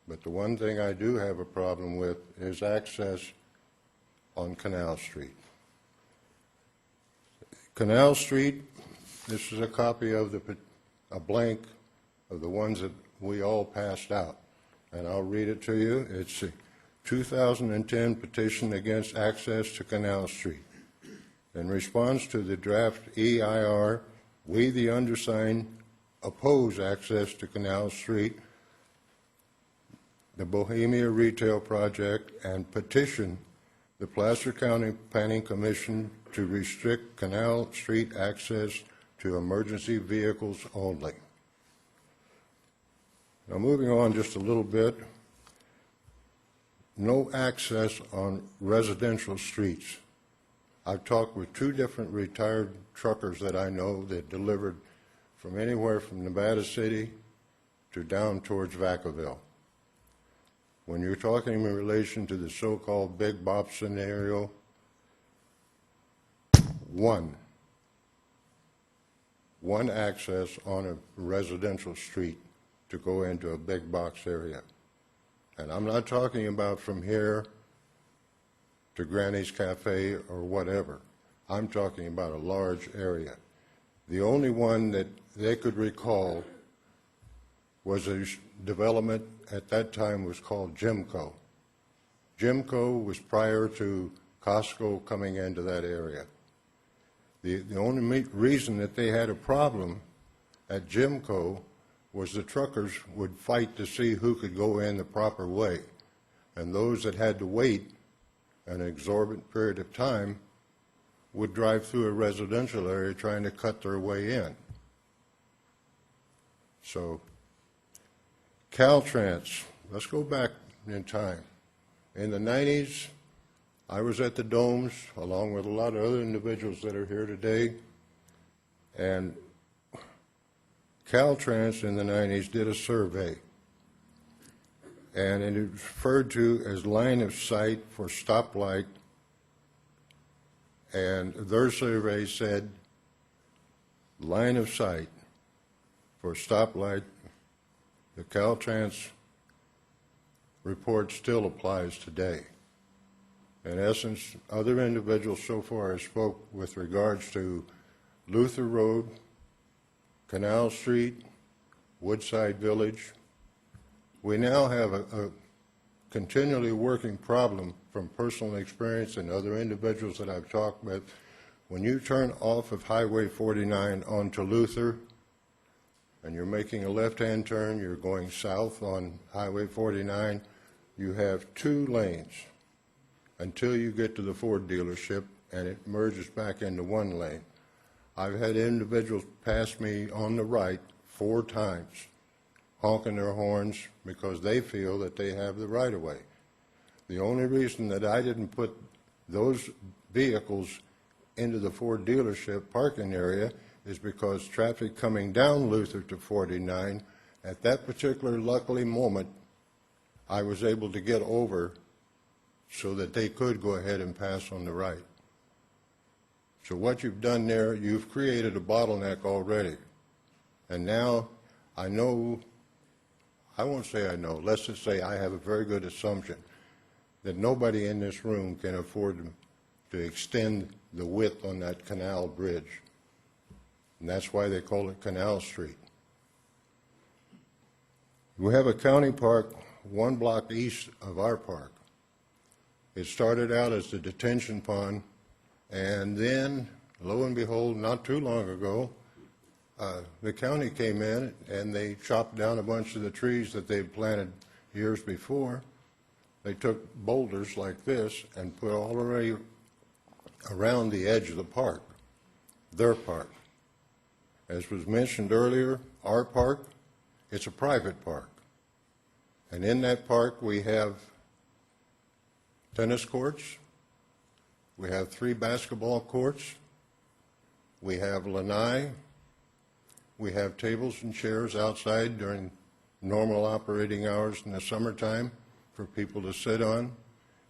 L: But the one thing I do have a problem with is access on Canal Street. Canal Street, this is a copy of a blank of the ones that we all passed out. And I'll read it to you. It's a 2010 petition against access to Canal Street. In response to the draft EIR, we, the undersigned, oppose access to Canal Street, the Bohemia Retail Project, and petition the Placer County Planning Commission to restrict Canal Street access to emergency vehicles only. Now, moving on just a little bit, no access on residential streets. I've talked with 2 different retired truckers that I know that delivered from anywhere from Nevada City to down towards Vacaville. When you're talking in relation to the so-called Big Bop scenario, one access on a residential street to go into a big box area. And I'm not talking about from here to Granny's Cafe or whatever. I'm talking about a large area. The only one that they could recall was a development at that time was called Jimco. Jimco was prior to Costco coming into that area. The only reason that they had a problem at Jimco was the truckers would fight to see who could go in the proper way. And those that had to wait an exorbitant period of time would drive through a residential area trying to cut their way in. So, Caltrans, let's go back in time. In the 90s, I was at the Domes, along with a lot of other individuals that are here today, and Caltrans in the 90s did a survey, and it is referred to as line of sight for stoplight, and their survey said line of sight for stoplight. The Caltrans report still applies today. In essence, other individuals so far have spoke with regards to Luther Road, Canal Street, Woodside Village. We now have a continually working problem from personal experience and other individuals that I've talked with. When you turn off of Highway 49 onto Luther, and you're making a left-hand turn, you're going south on Highway 49, you have 2 lanes until you get to the Ford dealership, and it merges back into 1 lane. I've had individuals pass me on the right 4 times, honking their horns because they feel that they have the right-of-way. The only reason that I didn't put those vehicles into the Ford dealership parking area is because traffic coming down Luther to 49, at that particular luckily moment, I was able to get over so that they could go ahead and pass on the right. So what you've done there, you've created a bottleneck already. And now I know, I won't say I know, let's just say I have a very good assumption that nobody in this room can afford to extend the width on that canal bridge. And that's why they call it Canal Street. We have a county park 1 block east of our park. It started out as the detention pond, and then, lo and behold, not too long ago, the county came in and they chopped down a bunch of the trees that they'd planted years before. They took boulders like this and put all the way around the edge of the park, their park. As was mentioned earlier, our park, it's a private park. And in that park we have tennis courts, we have 3 basketball courts, we have lanai, we have tables and chairs outside during normal operating hours in the summertime for people to sit on.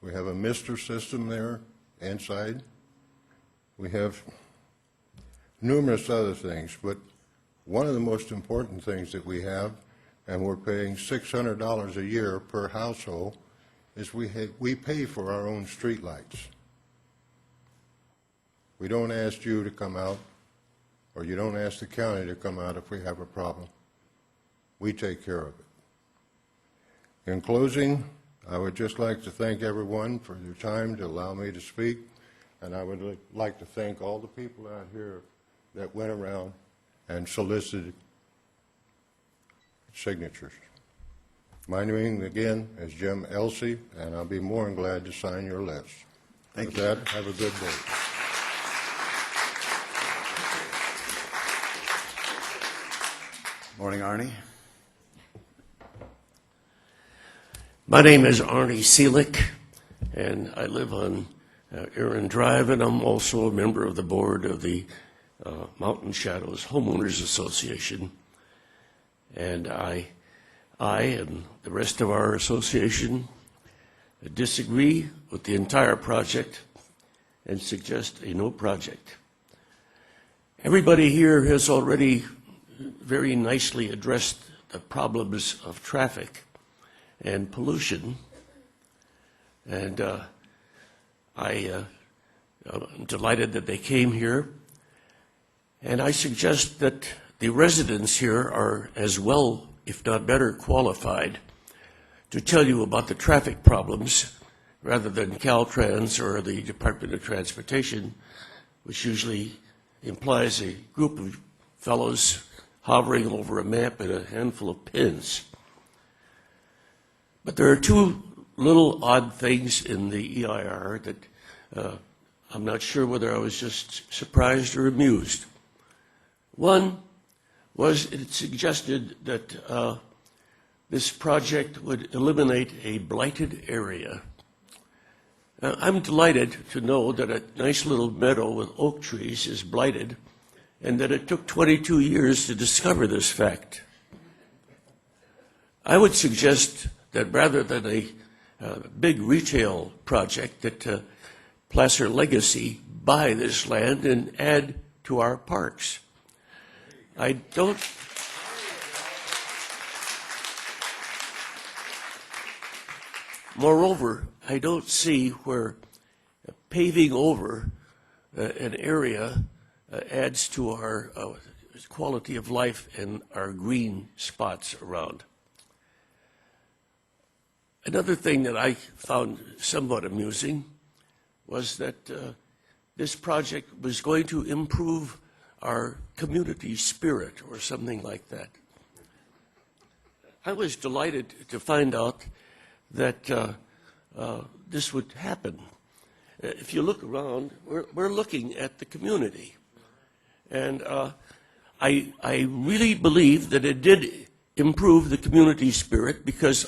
L: We have a mister system there inside. We have numerous other things, but one of the most important things that we have, and we're paying $600 a year per household, is we pay for our own street lights. We don't ask you to come out, or you don't ask the county to come out if we have a problem. We take care of it. In closing, I would just like to thank everyone for your time to allow me to speak, and I would like to thank all the people out here that went around and solicited signatures. My name, again, is Jim Elsey, and I'll be more than glad to sign your list. With that, have a good day.
A: Morning, Arnie.
J: My name is Arnie Seelick, and I live on Aaron Drive, and I'm also a member of the board of the Mountain Shadows Homeowners Association. And I I and the rest of our association disagree with the entire project and suggest a no project. Everybody here has already very nicely addressed the problems of traffic and pollution, and I'm delighted that they came here, and I suggest that the residents here are as well, if not better, qualified to tell you about the traffic problems rather than Caltrans or the Department of Transportation, which usually implies a group of fellows hovering over a map and a handful of pins. But there are two little odd things in the EIR that I'm not sure whether I was just surprised or amused. One was it suggested that this project would eliminate a blighted area. I'm delighted to know that a nice little meadow with oak trees is blighted, and that it took 22 years to discover this fact. I would suggest that rather than a big retail project, that Placer Legacy buy this land and add to our parks. Moreover, I don't see where paving over an area adds to our quality of life and our green spots around. Another thing that I found somewhat amusing was that this project was going to improve our community spirit or something like that. I was delighted to find out that this would happen. If you look around, we're looking at the community. And I really believe that it did improve the community spirit, because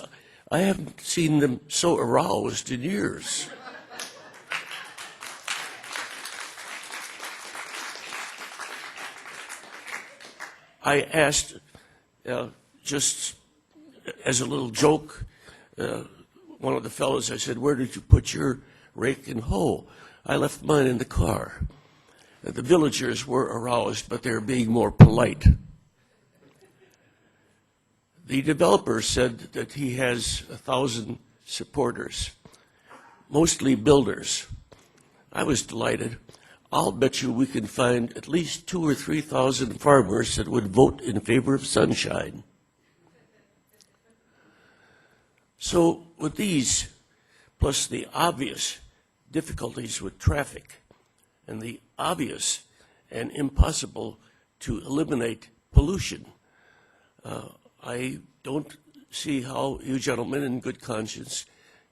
J: I haven't seen them so aroused in years. I asked, just as a little joke, one of the fellows, I said, "Where did you put your rake and hoe?" "I left mine in the car." The villagers were aroused, but they're being more polite. The developer said that he has 1,000 supporters, mostly builders. I was delighted. I'll bet you we can find at least 2,000 or 3,000 farmers that would vote in favor of sunshine. So with these, plus the obvious difficulties with traffic and the obvious and impossible to eliminate pollution, I don't see how you gentlemen in good conscience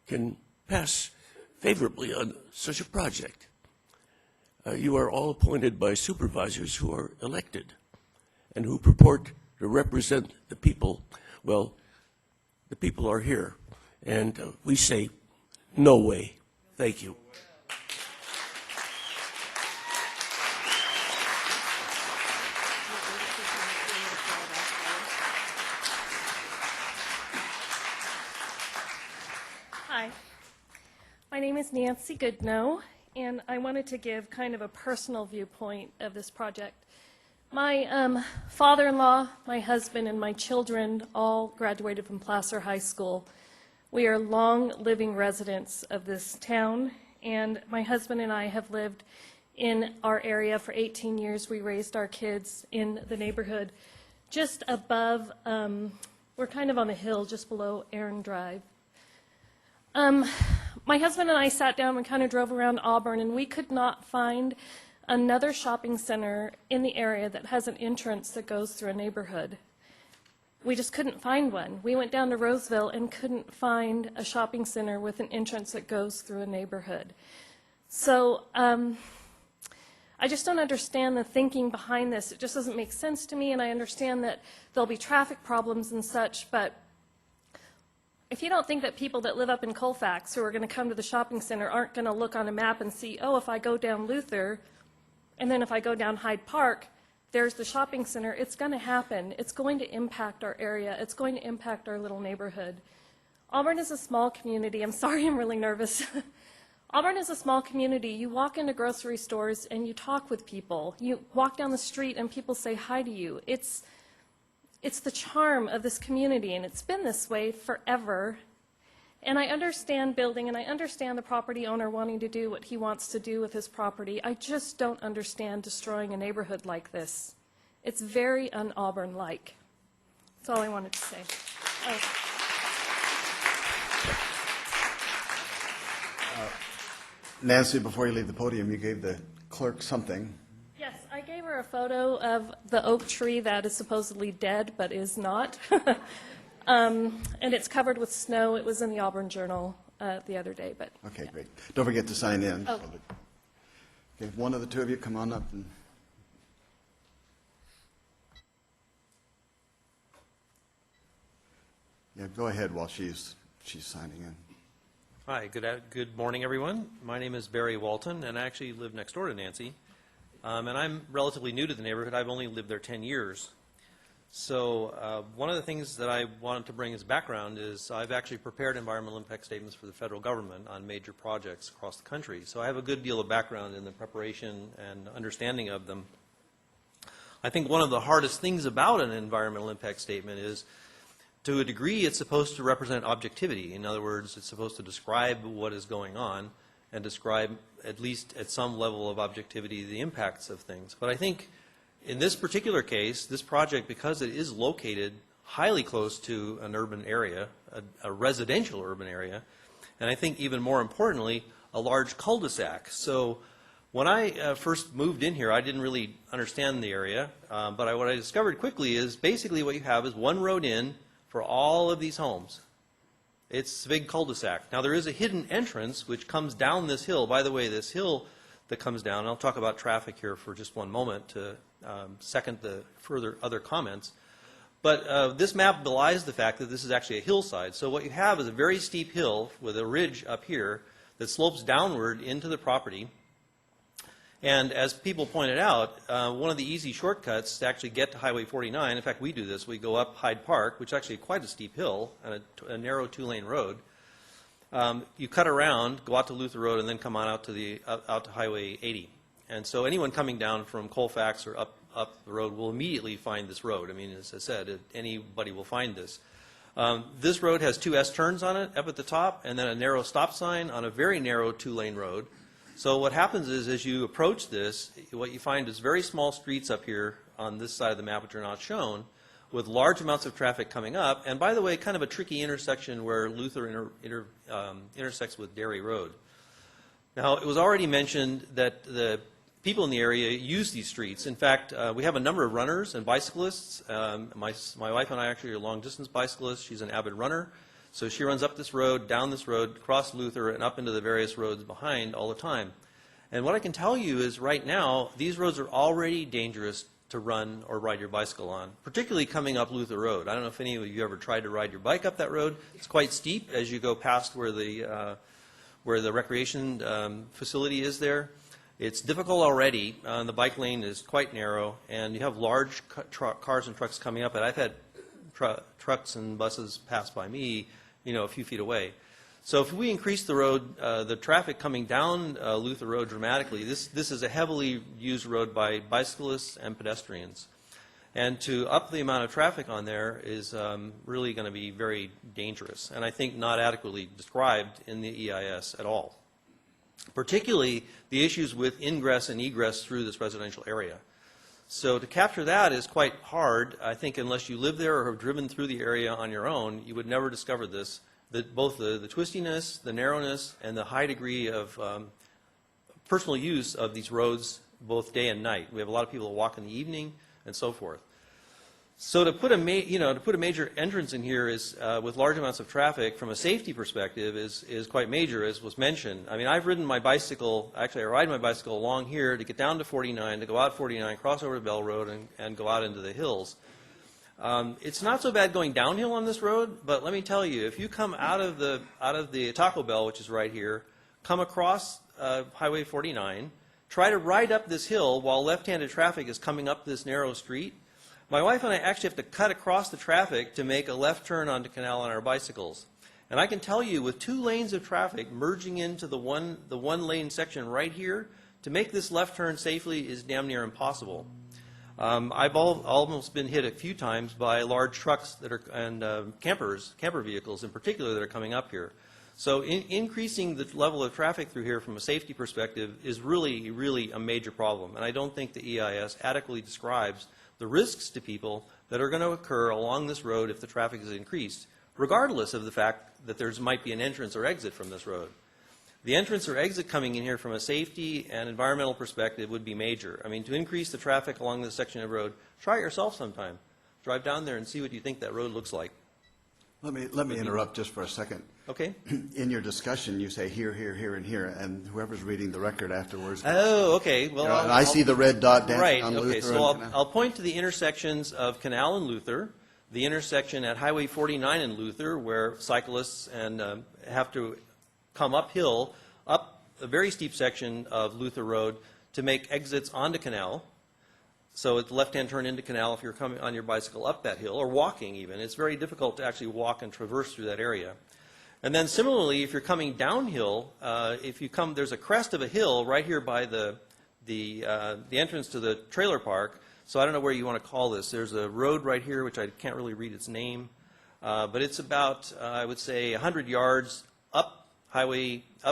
J: can pass favorably on such a project. You are all appointed by supervisors who are elected and who purport to represent the people. Well, the people are here, and we say, no way. Thank you.
F: Hi, my name is Nancy Goodnow, and I wanted to give kind of a personal viewpoint of this project. My father-in-law, my husband, and my children all graduated from Placer High School. We are long-living residents of this town, and my husband and I have lived in our area for 18 years. We raised our kids in the neighborhood just above, we're kind of on a hill just below Aaron Drive. My husband and I sat down and kind of drove around Auburn, and we could not find another shopping center in the area that has an entrance that goes through a neighborhood. We just couldn't find one. We went down to Roseville and couldn't find a shopping center with an entrance that goes through a neighborhood. So I just don't understand the thinking behind this. It just doesn't make sense to me, and I understand that there'll be traffic problems and such, but if you don't think that people that live up in Colfax who are going to come to the shopping center aren't going to look on a map and see, oh, if I go down Luther, and then if I go down Hyde Park,
M: there's the shopping center. It's going to happen. It's going to impact our area. It's going to impact our little neighborhood. Auburn is a small community. I'm sorry, I'm really nervous. Auburn is a small community. You walk into grocery stores and you talk with people. You walk down the street and people say hi to you. It's the charm of this community, and it's been this way forever. And I understand building, and I understand the property owner wanting to do what he wants to do with his property. I just don't understand destroying a neighborhood like this. It's very un-Auburn-like. That's all I wanted to say. Oh.
A: Nancy, before you leave the podium, you gave the clerk something.
M: Yes, I gave her a photo of the oak tree that is supposedly dead but is not. And it's covered with snow. It was in the Auburn Journal the other day. But
A: Okay, great. Don't forget to sign in.
M: Oh.
A: Okay, one of the two of you come on up. And yeah, go ahead while she's signing in.
N: Hi, good morning, everyone. My name is Barry Walton, and I actually live next door to Nancy. And I'm relatively new to the neighborhood. I've only lived there 10 years. So one of the things that I wanted to bring as background is I've actually prepared environmental impact statements for the federal government on major projects across the country. So I have a good deal of background in the preparation and understanding of them. I think one of the hardest things about an environmental impact statement is, to a degree, it's supposed to represent objectivity. In other words, it's supposed to describe what is going on and describe, at least at some level of objectivity, the impacts of things. But I think in this particular case, this project, because it is located highly close to an urban area, a residential urban area, and I think even more importantly, a large cul-de-sac. So when I first moved in here, I didn't really understand the area, but what I discovered quickly is basically what you have is one road in for all of these homes. It's a big cul-de-sac. Now there is a hidden entrance which comes down this hill. By the way, this hill that comes down, and I'll talk about traffic here for just one moment to second the further other comments. But this map belies the fact that this is actually a hillside. So what you have is a very steep hill with a ridge up here that slopes downward into the property. And as people pointed out, one of the easy shortcuts to actually get to Highway 49, in fact, we do this. We go up Hyde Park, which is actually quite a steep hill, and a narrow two-lane road. You cut around, go out to Luther Road, and then come on out to Highway 80. And so anyone coming down from Colfax or up the road will immediately find this road. I mean, as I said, anybody will find this. This road has two S-turns on it up at the top, and then a narrow stop sign on a very narrow two-lane road. So what happens is, as you approach this, what you find is very small streets up here on this side of the map, which are not shown, with large amounts of traffic coming up. And by the way, kind of a tricky intersection where Luther intersects with Dairy Road. Now, it was already mentioned that the people in the area use these streets. In fact, we have a number of runners and bicyclists. My wife and I actually are long-distance bicyclists. She's an avid runner. So she runs up this road, down this road, across Luther, and up into the various roads behind all the time. And what I can tell you is right now, these roads are already dangerous to run or ride your bicycle on, particularly coming up Luther Road. I don't know if any of you ever tried to ride your bike up that road. It's quite steep as you go past where the recreation facility is there. It's difficult already. The bike lane is quite narrow, and you have large cars and trucks coming up. And I've had trucks and buses pass by me, a few feet away. So if we increase the road, the traffic coming down Luther Road dramatically, this is a heavily used road by bicyclists and pedestrians. And to up the amount of traffic on there is really going to be very dangerous, and I think not adequately described in the EIS at all. Particularly the issues with ingress and egress through this residential area. So to capture that is quite hard. I think unless you live there or have driven through the area on your own, you would never discover this. Both the twistiness, the narrowness, and the high degree of personal use of these roads both day and night. We have a lot of people who walk in the evening and so forth. So to put a major entrance in here is with large amounts of traffic from a safety perspective is quite major, as was mentioned. I mean, I've ridden my bicycle. Actually, I ride my bicycle along here to get down to 49, to go out 49, cross over to Bell Road, and go out into the hills. It's not so bad going downhill on this road, but let me tell you, if you come out of the Taco Bell, which is right here, come across Highway 49, try to ride up this hill while left-handed traffic is coming up this narrow street. My wife and I actually have to cut across the traffic to make a left turn onto Canal on our bicycles. And I can tell you, with 2 lanes of traffic merging into the one lane section right here, to make this left turn safely is damn near impossible. I've almost been hit a few times by large trucks that are, and camper vehicles in particular, that are coming up here. So increasing the level of traffic through here from a safety perspective is really, really a major problem. And I don't think the EIS adequately describes the risks to people that are going to occur along this road if the traffic is increased, regardless of the fact that there might be an entrance or exit from this road. The entrance or exit coming in here from a safety and environmental perspective would be major. I mean, to increase the traffic along this section of road, try it yourself sometime. Drive down there and see what you think that road looks like.
A: Let me interrupt just for a second.
N: Okay.
A: In your discussion, you say here, here, here, and here, and whoever's reading the record afterwards.
N: Oh, okay. Well,
A: You know, and I see the red dot dancing
N: right.
A: on
N: Okay.
A: Luther.
N: So
A: and
N: I'll point to the intersections of Canal and Luther, the intersection at Highway 49 in Luther, where cyclists have to come uphill, up a very steep section of Luther Road to make exits onto Canal. So it's left-hand turn into Canal if you're coming on your bicycle up that hill, or walking even. It's very difficult to actually walk and traverse through that area. And then similarly, if you're coming downhill, there's a crest of a hill right here by the entrance to the trailer park. So I don't know where you want to call this. There's a road right here, which I can't really read its name, but it's about, I would say, 100 yards up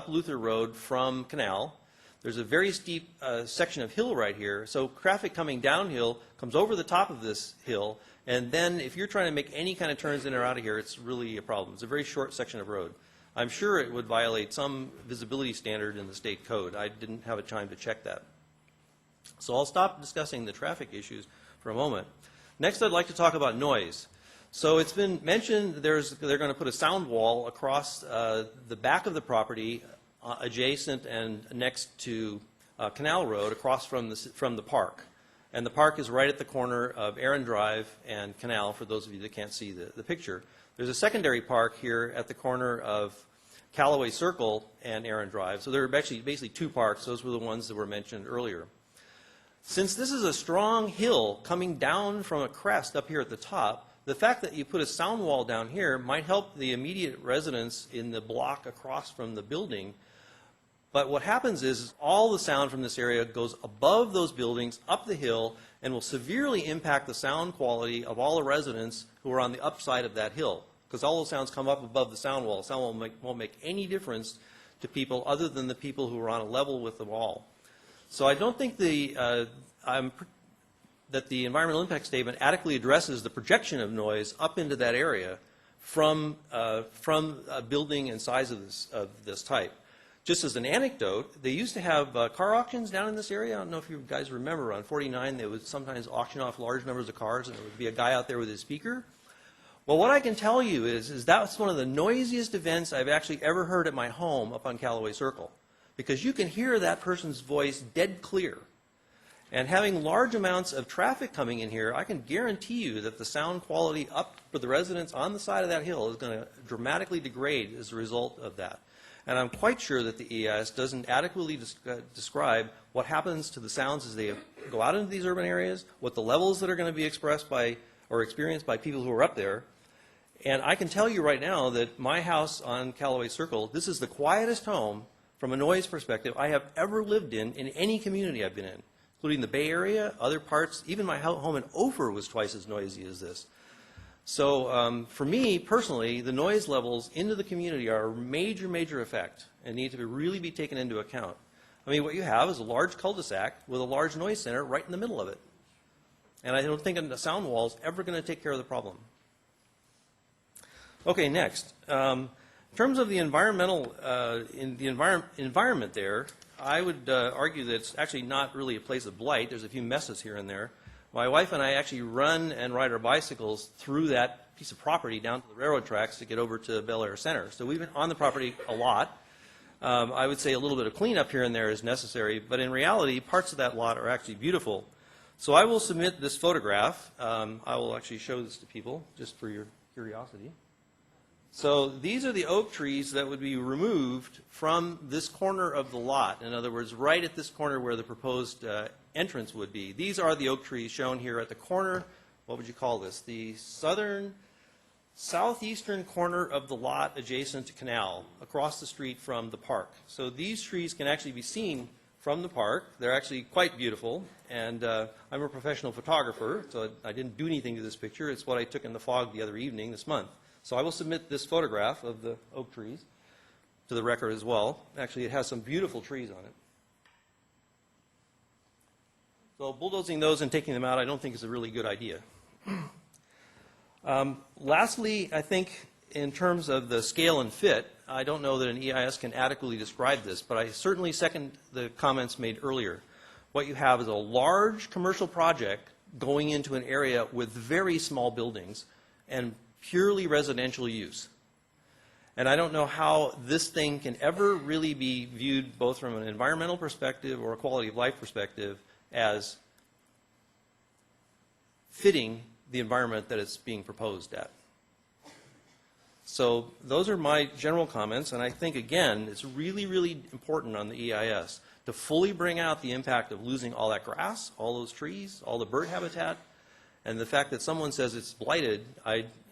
N: Luther Road from Canal. There's a very steep section of hill right here, so traffic coming downhill comes over the top of this hill, and then if you're trying to make any kind of turns in or out of here, it's really a problem. It's a very short section of road. I'm sure it would violate some visibility standard in the state code. I didn't have a time to check that. So I'll stop discussing the traffic issues for a moment. Next, I'd like to talk about noise. So it's been mentioned they're going to put a sound wall across the back of the property adjacent and next to Canal Road across from the park. And the park is right at the corner of Aaron Drive and Canal, for those of you that can't see the picture. There's a secondary park here at the corner of Callaway Circle and Aaron Drive. So there are actually basically 2 parks. Those were the ones that were mentioned earlier. Since this is a strong hill coming down from a crest up here at the top, the fact that you put a sound wall down here might help the immediate residents in the block across from the building. But what happens is all the sound from this area goes above those buildings, up the hill, and will severely impact the sound quality of all the residents who are on the upside of that hill. Because all those sounds come up above the sound wall. The sound wall won't make any difference to people other than the people who are on a level with the wall. So I don't think that the environmental impact statement adequately addresses the projection of noise up into that area from a building and size of this type. Just as an anecdote, they used to have car auctions down in this area. I don't know if you guys remember, on 49 they would sometimes auction off large numbers of cars, and there would be a guy out there with his speaker. Well, what I can tell you is that's one of the noisiest events I've actually ever heard at my home up on Callaway Circle, because you can hear that person's voice dead clear. And having large amounts of traffic coming in here, I can guarantee you that the sound quality up for the residents on the side of that hill is going to dramatically degrade as a result of that. And I'm quite sure that the EIS doesn't adequately describe what happens to the sounds as they go out into these urban areas, what the levels that are going to be expressed by or experienced by people who are up there. And I can tell you right now that my house on Callaway Circle, this is the quietest home from a noise perspective I have ever lived in any community I've been in, including the Bay Area, other parts. Even my home in Ophir was twice as noisy as this. So for me, personally, the noise levels into the community are a major, major effect and need to really be taken into account. I mean, what you have is a large cul-de-sac with a large noise center right in the middle of it. And I don't think a sound wall is ever going to take care of the problem. Okay, next. In terms of the environmental, environment there, I would argue that it's actually not really a place of blight. There's a few messes here and there. My wife and I actually run and ride our bicycles through that piece of property down to the railroad tracks to get over to Bel Air Center. So we've been on the property a lot. I would say a little bit of cleanup here and there is necessary, but in reality, parts of that lot are actually beautiful. So I will submit this photograph. I will actually show this to people just for your curiosity. So these are the oak trees that would be removed from this corner of the lot. In other words, right at this corner where the proposed entrance would be. These are the oak trees shown here at the corner. What would you call this? The southeastern corner of the lot adjacent to Canal, across the street from the park. So these trees can actually be seen from the park. They're actually quite beautiful, and I'm a professional photographer, so I didn't do anything to this picture. It's what I took in the fog the other evening this month. So I will submit this photograph of the oak trees to the record as well. Actually, it has some beautiful trees on it. So bulldozing those and taking them out I don't think is a really good idea. Lastly, I think in terms of the scale and fit, I don't know that an EIS can adequately describe this, but I certainly second the comments made earlier. What you have is a large commercial project going into an area with very small buildings and purely residential use. And I don't know how this thing can ever really be viewed both from an environmental perspective or a quality of life perspective as fitting the environment that it's being proposed at. So those are my general comments, and I think, again, it's really, really important on the EIS to fully bring out the impact of losing all that grass, all those trees, all the bird habitat, and the fact that someone says it's blighted.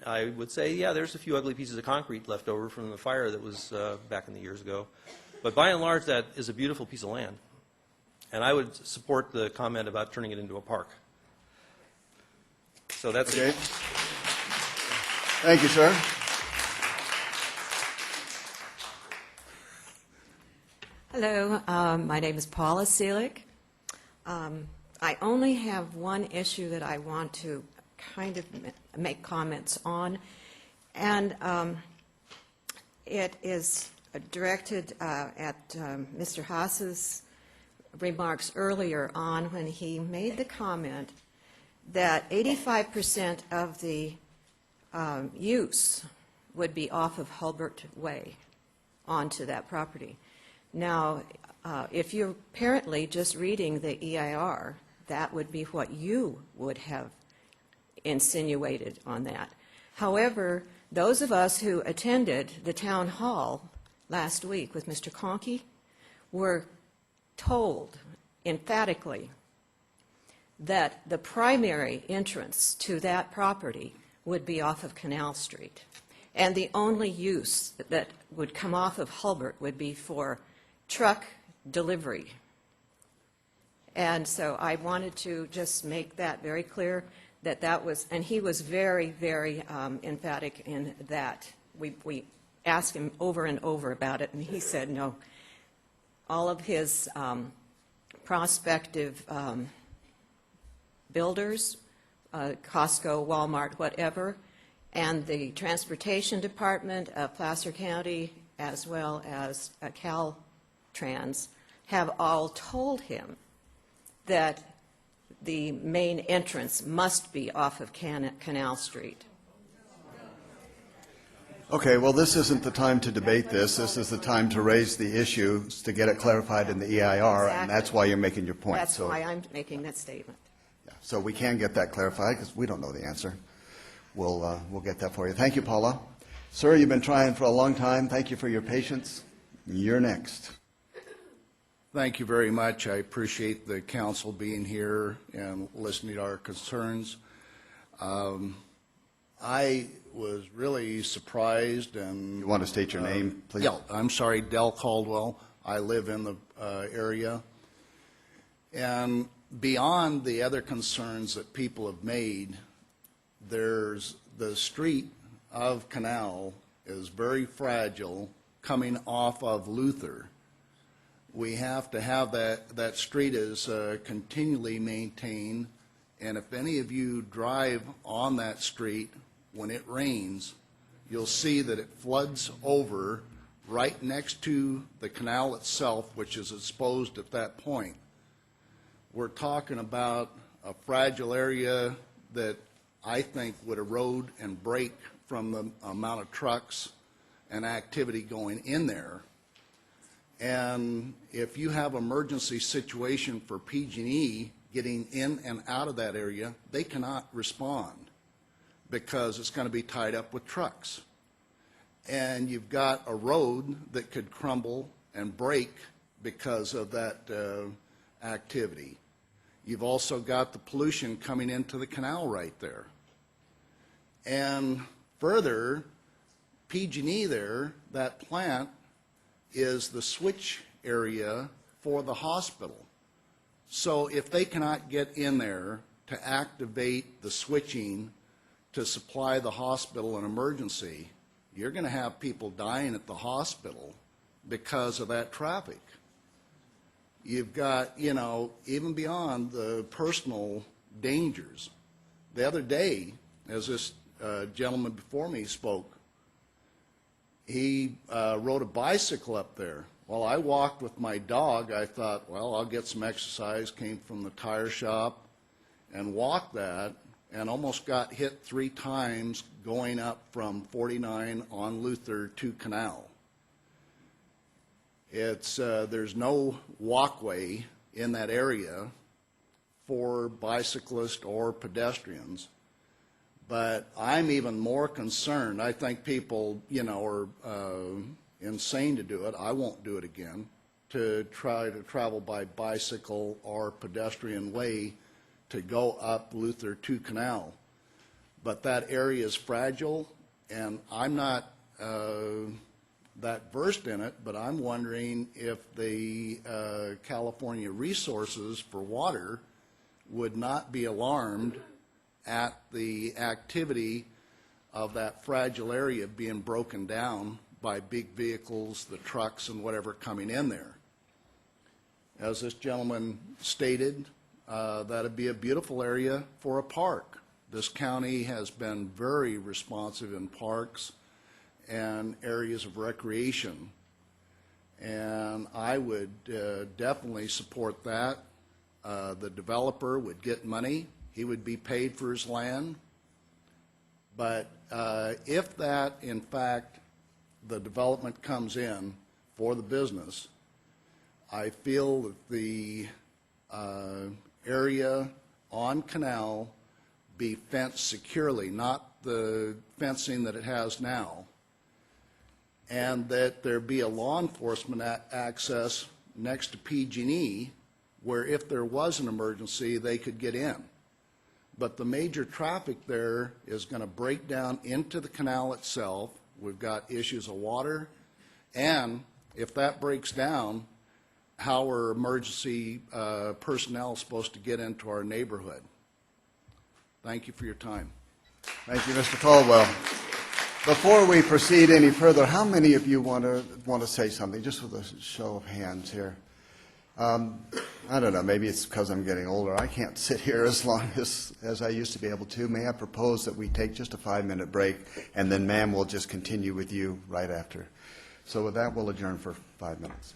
N: I would say, yeah, there's a few ugly pieces of concrete left over from the fire that was back in the years ago. But by and large, that is a beautiful piece of land. And I would support the comment about turning it into a park. So that's
A: Okay.
N: it.
A: Thank you, sir.
O: Hello, my name is Paula Seelig. I only have one issue that I want to kind of make comments on, and it is directed at Mr. Haas's remarks earlier on when he made the comment that 85% of the use would be off of Hulbert Way onto that property. Now, if you're apparently just reading the EIR, that would be what you would have insinuated on that. However, those of us who attended the town hall last week with Mr. Conkey were told emphatically that the primary entrance to that property would be off of Canal Street. And the only use that would come off of Hulbert would be for truck delivery. And so I wanted to just make that very clear, that that was, and he was very, very emphatic in that. We asked him over and over about it, and he said no. All of his prospective builders, Costco, Walmart, whatever, and the transportation department of Placer County, as well as Caltrans, have all told him that the main entrance must be off of Canal Street.
A: Okay, well, this isn't the time to debate this. This is the time to raise the issue, to get it clarified in the EIR, and
O: Exactly.
A: that's why you're making your point.
O: That's
A: So-
O: why I'm making that statement.
A: Yeah, so we can get that clarified, because we don't know the answer. We'll get that for you. Thank you, Paula. Sir, you've been trying for a long time. Thank you for your patience. You're next.
P: Thank you very much. I appreciate the council being here and listening to our concerns. I was really surprised and...
A: You want to state your name, please?
P: Yeah, I'm sorry, Del Caldwell. I live in the area. And beyond the other concerns that people have made, there's the street of Canal is very fragile coming off of Luther. We have to have that street is continually maintained, and if any of you drive on that street when it rains, you'll see that it floods over right next to the canal itself, which is exposed at that point. We're talking about a fragile area that I think would erode and break from the amount of trucks and activity going in there. And if you have emergency situation for PG&E getting in and out of that area, they cannot respond because it's going to be tied up with trucks. and you've got a road that could crumble and break because of that activity. You've also got the pollution coming into the canal right there. And further, PG&E there, that plant is the switch area for the hospital. So if they cannot get in there to activate the switching to supply the hospital an emergency, you're going to have people dying at the hospital because of that traffic. You've got, you know, even beyond the personal dangers. The other day, as this gentleman before me spoke, he rode a bicycle up there. Well, I walked with my dog. I thought, well, I'll get some exercise, came from the tire shop and walked that, and almost got hit 3 times going up from 49 on Luther to Canal. It's, there's no walkway in that area for bicyclists or pedestrians. But I'm even more concerned. I think people, you know, are insane to do it. I won't do it again, to try to travel by bicycle or pedestrian way to go up Luther to Canal. But that area is fragile, and I'm not that versed in it, but I'm wondering if the California Resources for Water would not be alarmed at the activity of that fragile area being broken down by big vehicles, the trucks and whatever coming in there. As this gentleman stated, that'd be a beautiful area for a park. This county has been very responsive in parks and areas of recreation, and I would definitely support that. The developer would get money. He would be paid for his land. But if that, in fact, the development comes in for the business, I feel that the area on Canal be fenced securely, not the fencing that it has now, and that there be a law enforcement access next to PG&E where if there was an emergency, they could get in. But the major traffic there is going to break down into the canal itself. We've got issues of water, and if that breaks down, how are emergency personnel supposed to get into our neighborhood? Thank you for your time.
A: Thank you, Mr. Caldwell. Before we proceed any further, how many of you want to say something, just with a show of hands here? I don't know, maybe it's because I'm getting older. I can't sit here as long as I used to be able to. May I propose that we take just a 5-minute break, and then ma'am will just continue with you right after. So with that, we'll adjourn for 5 minutes.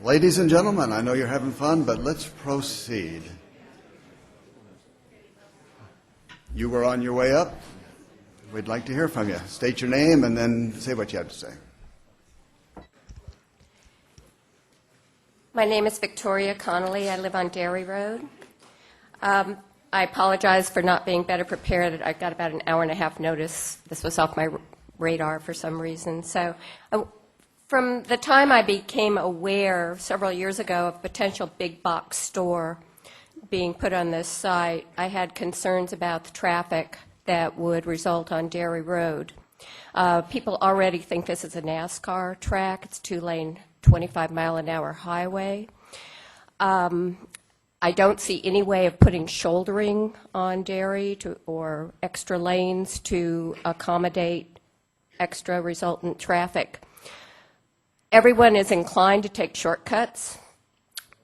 A: Ladies and gentlemen, I know you're having fun, but let's proceed. You were on your way up. We'd like to hear from you. State your name and then say what you have to say.
Q: My name is Victoria Connolly. I live on Dairy Road. I apologize for not being better prepared. I got about an hour and a half notice. This was off my radar for some reason. So from the time I became aware several years ago of potential big box store being put on this site, I had concerns about the traffic that would result on Dairy Road. People already think this is a NASCAR track. It's a 2-lane, 25-mile-an-hour highway. I don't see any way of putting shouldering on Dairy or extra lanes to accommodate extra resultant traffic. Everyone is inclined to take shortcuts.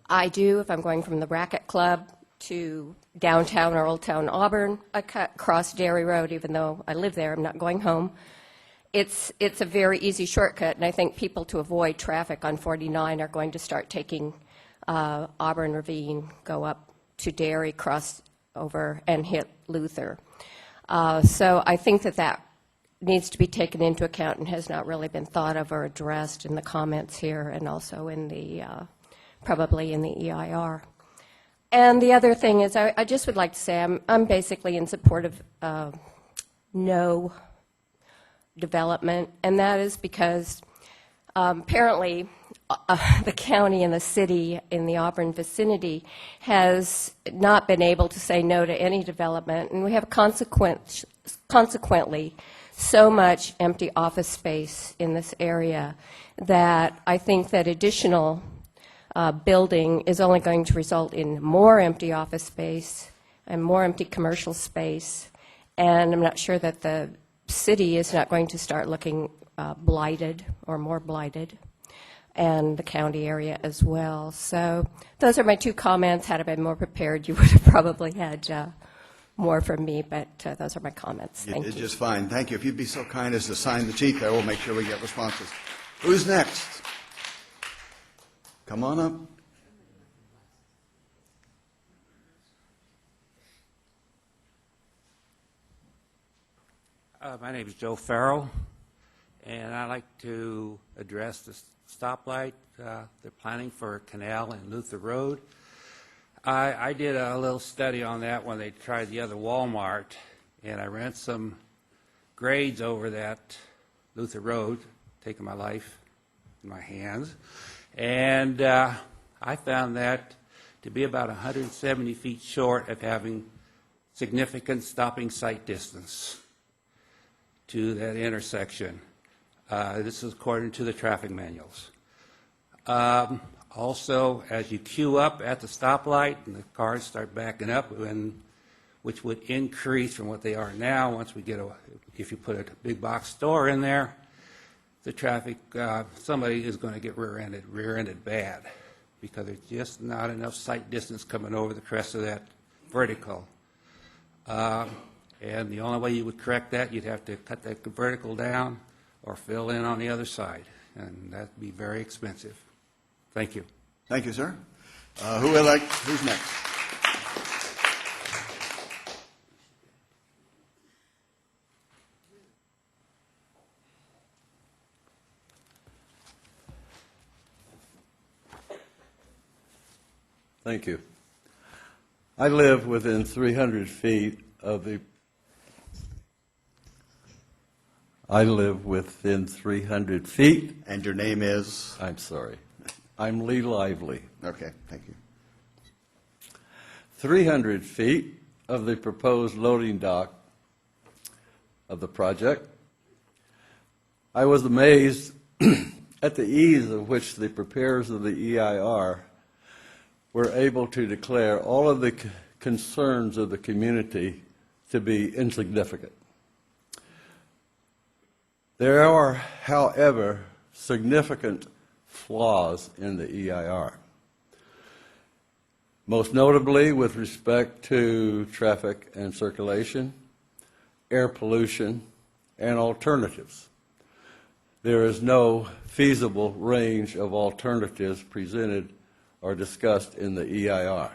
Q: I do. If I'm going from the Racket Club to downtown or Old Town Auburn, I cut across Dairy Road, even though I live there. I'm not going home. It's a very easy shortcut, and I think people, to avoid traffic on 49, are going to start taking Auburn Ravine, go up to Dairy, cross over, and hit Luther. So I think that needs to be taken into account and has not really been thought of or addressed in the comments here, and also in the probably in the EIR. And the other thing is, I just would like to say I'm basically in support of no development, and that is because apparently the county and the city in the Auburn vicinity has not been able to say no to any development, and we have consequently so much empty office space in this area that I think that additional building is only going to result in more empty office space and more empty commercial space, and I'm not sure that the city is not going to start looking blighted or more blighted, and the county area as well. So those are my two comments. Had I been more prepared, you would have probably had more from me, but those are my comments. Thank you.
A: Just fine. Thank you. If you'd be so kind as to sign the sheet there, we'll make sure we get responses. Who's next? Come on up.
R: My name is Joe Farrell, and I'd like to address the stoplight they're planning for Canal and Luther Road. I did a little study on that when they tried the other Walmart, and I ran some grades over that Luther Road, taking my life in my hands, and I found that to be about 170 feet short of having significant stopping sight distance to that intersection. This is according to the traffic manuals. Also, as you queue up at the stoplight and the cars start backing up, which would increase from what they are now once we get if you put a big box store in there, the traffic, somebody is going to get rear-ended bad, because there's just not enough sight distance coming over the crest of that vertical. And the only way you would correct that, you'd have to cut that vertical down or fill in on the other side, and that'd be very expensive. Thank you.
A: Thank you, sir. Who's next?
S: Thank you. I live within 300 feet of the
A: And your name is?
S: I'm sorry. I'm Lee Lively.
A: Okay, thank you.
S: 300 feet of the proposed loading dock of the project. I was amazed at the ease of which the preparers of the EIR were able to declare all of the concerns of the community to be insignificant. There are, however, significant flaws in the EIR, most notably with respect to traffic and circulation, air pollution, and alternatives. There is no feasible range of alternatives presented or discussed in the EIR.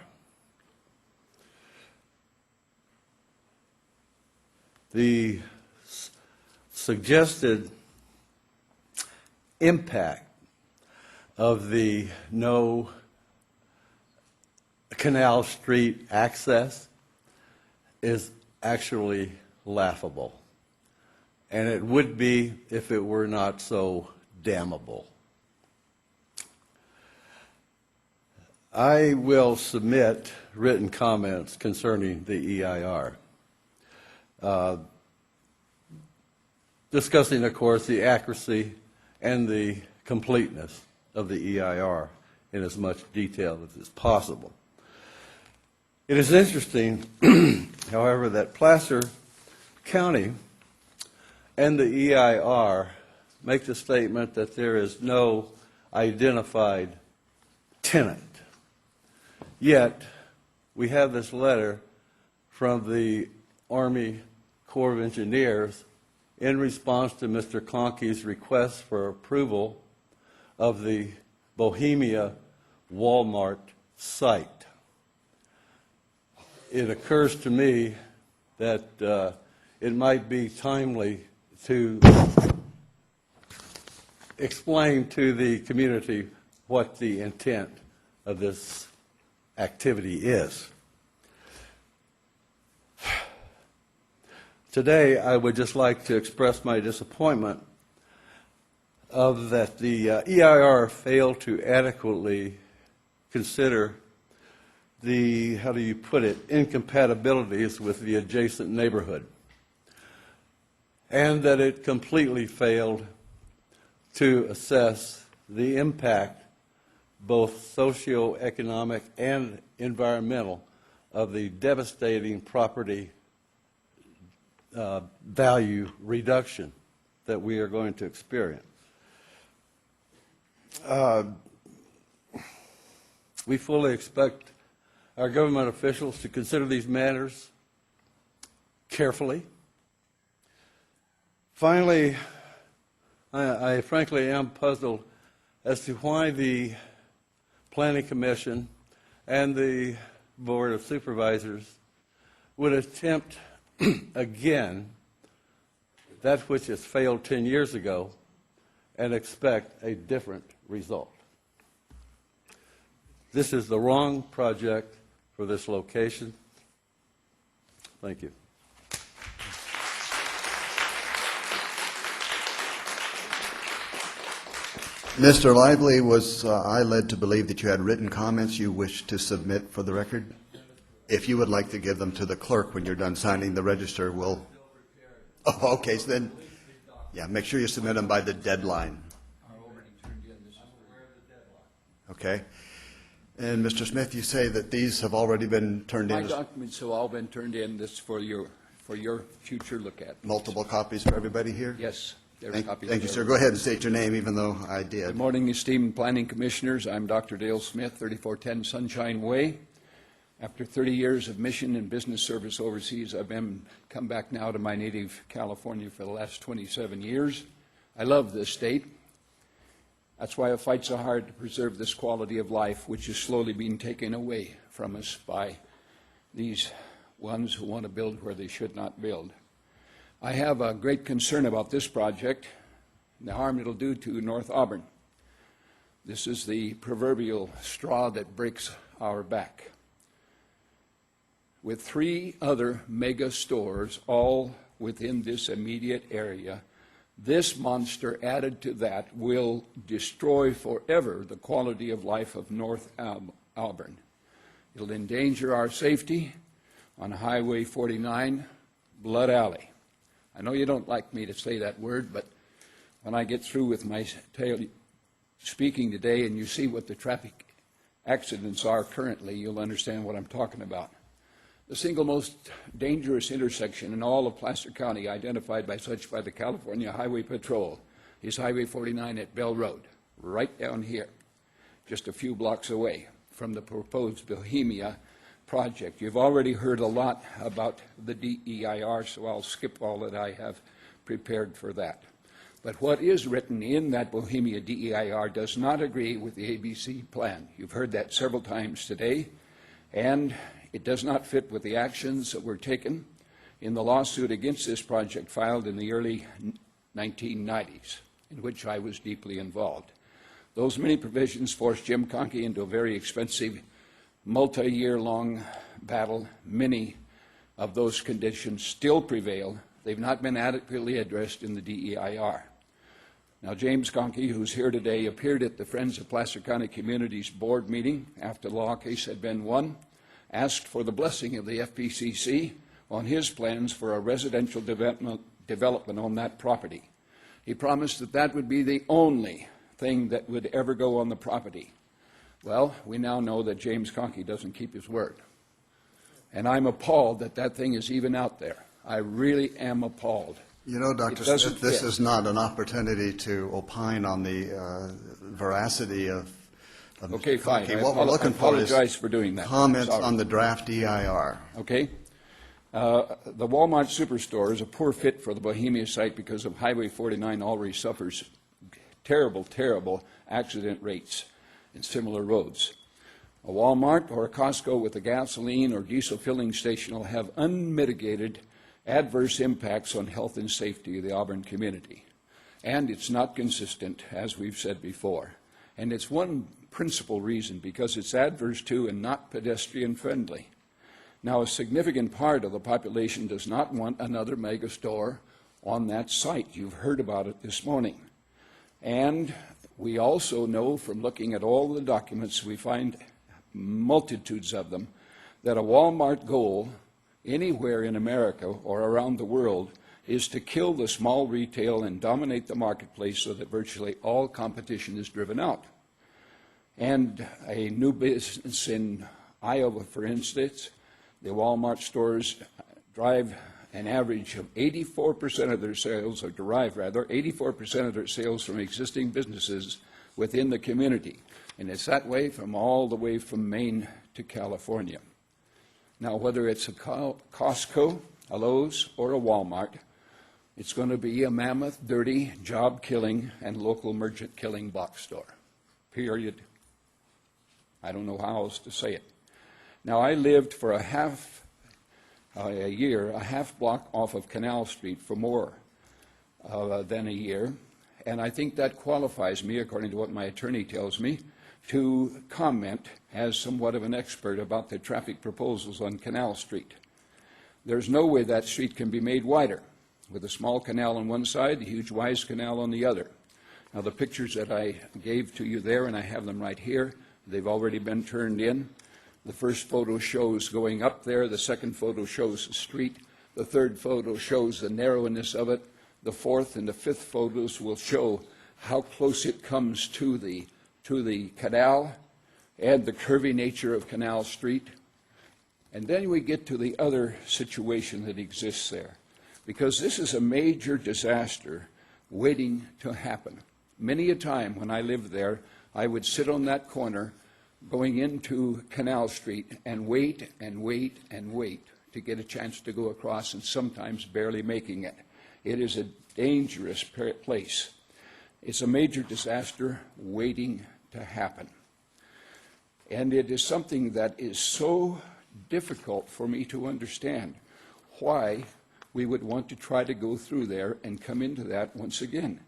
S: The suggested impact of the no Canal Street access is actually laughable. And it would be if it were not so damnable. I will submit written comments concerning the EIR, discussing, of course, the accuracy and the completeness of the EIR in as much detail as is possible. It is interesting, however, that Placer County and the EIR make the statement that there is no identified tenant. Yet, we have this letter from the Army Corps of Engineers in response to Mr. Conkey's request for approval of the Bohemia Walmart site. It occurs to me that it might be timely to explain to the community what the intent of this activity is. Today, I would just like to express my disappointment of that the EIR failed to adequately consider the, how do you put it, incompatibilities with the adjacent neighborhood, and that it completely failed to assess the impact, both socioeconomic and environmental, of the devastating property value reduction that we are going to experience. We fully expect our government officials to consider these matters carefully. Finally, I frankly am puzzled as to why the Planning Commission and the Board of Supervisors would attempt again that which has failed 10 years ago and expect a different result. This is the wrong project for this location. Thank you.
A: Mr. Lively, was I led to believe that you had written comments you wish to submit for the record? If you would like to give them to the clerk when you're done signing the register, we'll... Oh, okay, so then, yeah, make sure you submit them by the deadline. Okay. And Mr. Smith, you say that these have already been turned in.
T: My documents have all been turned in. This for your future look at.
A: Multiple copies for everybody here?
T: Yes.
A: Thank you, sir. Go ahead and state your name, even though I did.
T: Good morning, esteemed planning commissioners. I'm Dr. Dale Smith, 3410 Sunshine Way. After 30 years of mission and business service overseas, I've come back now to my native California for the last 27 years. I love this state. That's why I fight so hard to preserve this quality of life, which is slowly being taken away from us by these ones who want to build where they should not build. I have a great concern about this project and the harm it'll do to North Auburn. This is the proverbial straw that breaks our back. With 3 other mega stores all within this immediate area, this monster added to that will destroy forever the quality of life of North Auburn. It'll endanger our safety on Highway 49, Blood Alley. I know you don't like me to say that word, but when I get through with my speaking today and you see what the traffic accidents are currently, you'll understand what I'm talking about. The single most dangerous intersection in all of Placer County, identified by such by the California Highway Patrol, is Highway 49 at Bell Road, right down here, just a few blocks away from the proposed Bohemia project. You've already heard a lot about the DEIR, so I'll skip all that I have prepared for that. But what is written in that Bohemia DEIR does not agree with the ABC plan. You've heard that several times today, and it does not fit with the actions that were taken in the lawsuit against this project filed in the early 1990s, in which I was deeply involved. Those many provisions forced Jim Conkey into a very expensive, multi-year-long battle. Many of those conditions still prevail. They've not been adequately addressed in the DEIR. Now, James Conkey, who's here today, appeared at the Friends of Placer County Communities board meeting after the law case had been won, asked for the blessing of the FPCC on his plans for a residential development on that property. He promised that that would be the only thing that would ever go on the property. Well, we now know that James Conkey doesn't keep his word. And I'm appalled that that thing is even out there. I really am appalled.
A: You know, Dr. Smith, this is not an opportunity to opine on the veracity of
T: Okay, fine.
A: What we're looking for is
T: apologize for doing that.
A: comments
T: Sorry.
A: on the draft EIR.
T: Okay. The Walmart superstore is a poor fit for the Bohemia site because of Highway 49 already suffers terrible, terrible accident rates in similar roads. A Walmart or a Costco with a gasoline or diesel filling station will have unmitigated adverse impacts on health and safety of the Auburn community. And it's not consistent, as we've said before. And it's one principal reason, because it's adverse to and not pedestrian friendly. Now, a significant part of the population does not want another mega store on that site. You've heard about it this morning. And we also know from looking at all the documents, we find multitudes of them, that a Walmart goal anywhere in America or around the world is to kill the small retail and dominate the marketplace so that virtually all competition is driven out. And a new business in Iowa, for instance, the Walmart stores drive an average of 84% of their sales, or derive rather, 84% of their sales from existing businesses within the community. And it's that way from all the way from Maine to California. Now, whether it's a Costco, a Lowe's, or a Walmart, it's going to be a mammoth, dirty, job-killing, and local merchant-killing box store. Period. I don't know how else to say it. Now, I lived for a half block off of Canal Street for more than a year, and I think that qualifies me, according to what my attorney tells me, to comment as somewhat of an expert about the traffic proposals on Canal Street. There's no way that street can be made wider, with a small canal on one side, the huge Wise Canal on the other. Now, the pictures that I gave to you there, and I have them right here, they've already been turned in. The first photo shows going up there. The second photo shows the street. The third photo shows the narrowness of it. The fourth and the fifth photos will show how close it comes to the canal and the curvy nature of Canal Street. And then we get to the other situation that exists there, because this is a major disaster waiting to happen. Many a time when I lived there, I would sit on that corner going into Canal Street and wait and wait and wait to get a chance to go across, and sometimes barely making it. It is a dangerous place. It's a major disaster waiting to happen. And it is something that is so difficult for me to understand why we would want to try to go through there and come into that once again.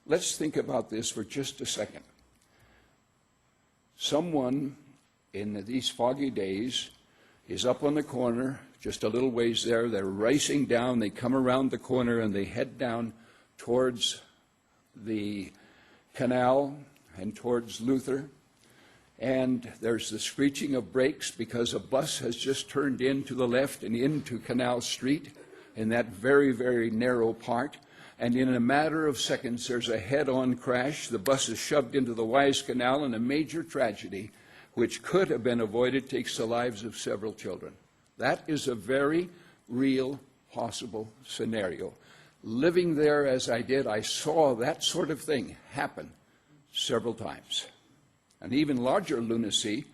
T: Let's think about this for just a second. Someone in these foggy days is up on the corner, just a little ways there. They're racing down. They come around the corner and they head down towards the canal and towards Luther. And there's the screeching of brakes because a bus has just turned in to the left and into Canal Street in that very, very narrow part. And in a matter of seconds, there's a head-on crash. The bus is shoved into the Wise Canal, and a major tragedy, which could have been avoided, takes the lives of several children. That is a very real, possible scenario. Living there as I did, I saw that sort of thing happen several times. An even larger lunacy,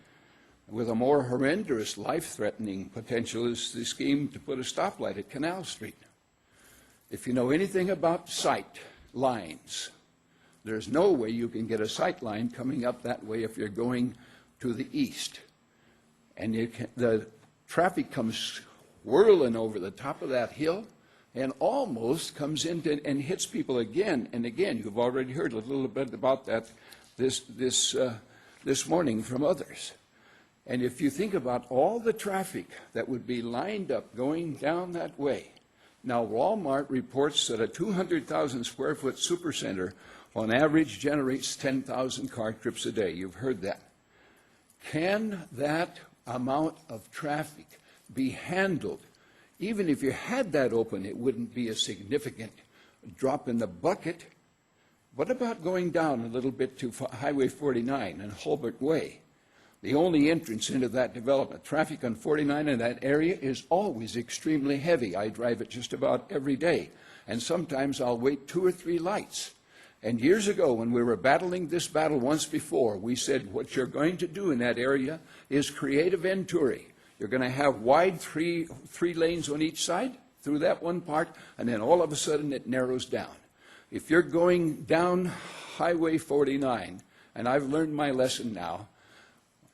T: with a more horrendous, life-threatening potential, is the scheme to put a stoplight at Canal Street. If you know anything about sight, lines. There's no way you can get a sight line coming up that way if you're going to the east. And the traffic comes whirling over the top of that hill and almost comes into and hits people again and again. You've already heard a little bit about that this morning from others. And if you think about all the traffic that would be lined up going down that way, now Walmart reports that a 200,000 square foot supercenter on average generates 10,000 car trips a day. You've heard that. Can that amount of traffic be handled? Even if you had that open, it wouldn't be a significant drop in the bucket. What about going down a little bit to Highway 49 and Hulbert Way? The only entrance into that development. Traffic on 49 in that area is always extremely heavy. I drive it just about every day, and sometimes I'll wait 2 or 3 lights. And years ago, when we were battling this battle once before, we said, what you're going to do in that area is create a Venturi. You're going to have wide three lanes on each side through that one part, and then all of a sudden it narrows down. If you're going down Highway 49, and I've learned my lesson now,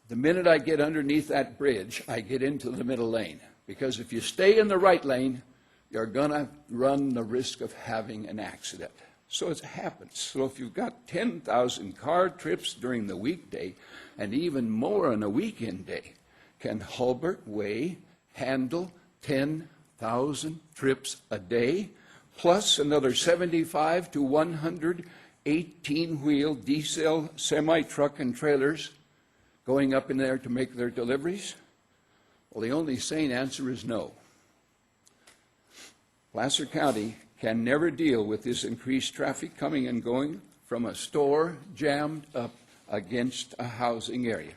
T: the minute I get underneath that bridge, I get into the middle lane. Because if you stay in the right lane, you're going to run the risk of having an accident. So it happens. So if you've got 10,000 car trips during the weekday, and even more on a weekend day, can Hulbert Way handle 10,000 trips a day, plus another 75 to 100 18-wheel diesel semi-truck and trailers going up in there to make their deliveries? Well, the only sane answer is no. Placer County can never deal with this increased traffic coming and going from a store jammed up against a housing area.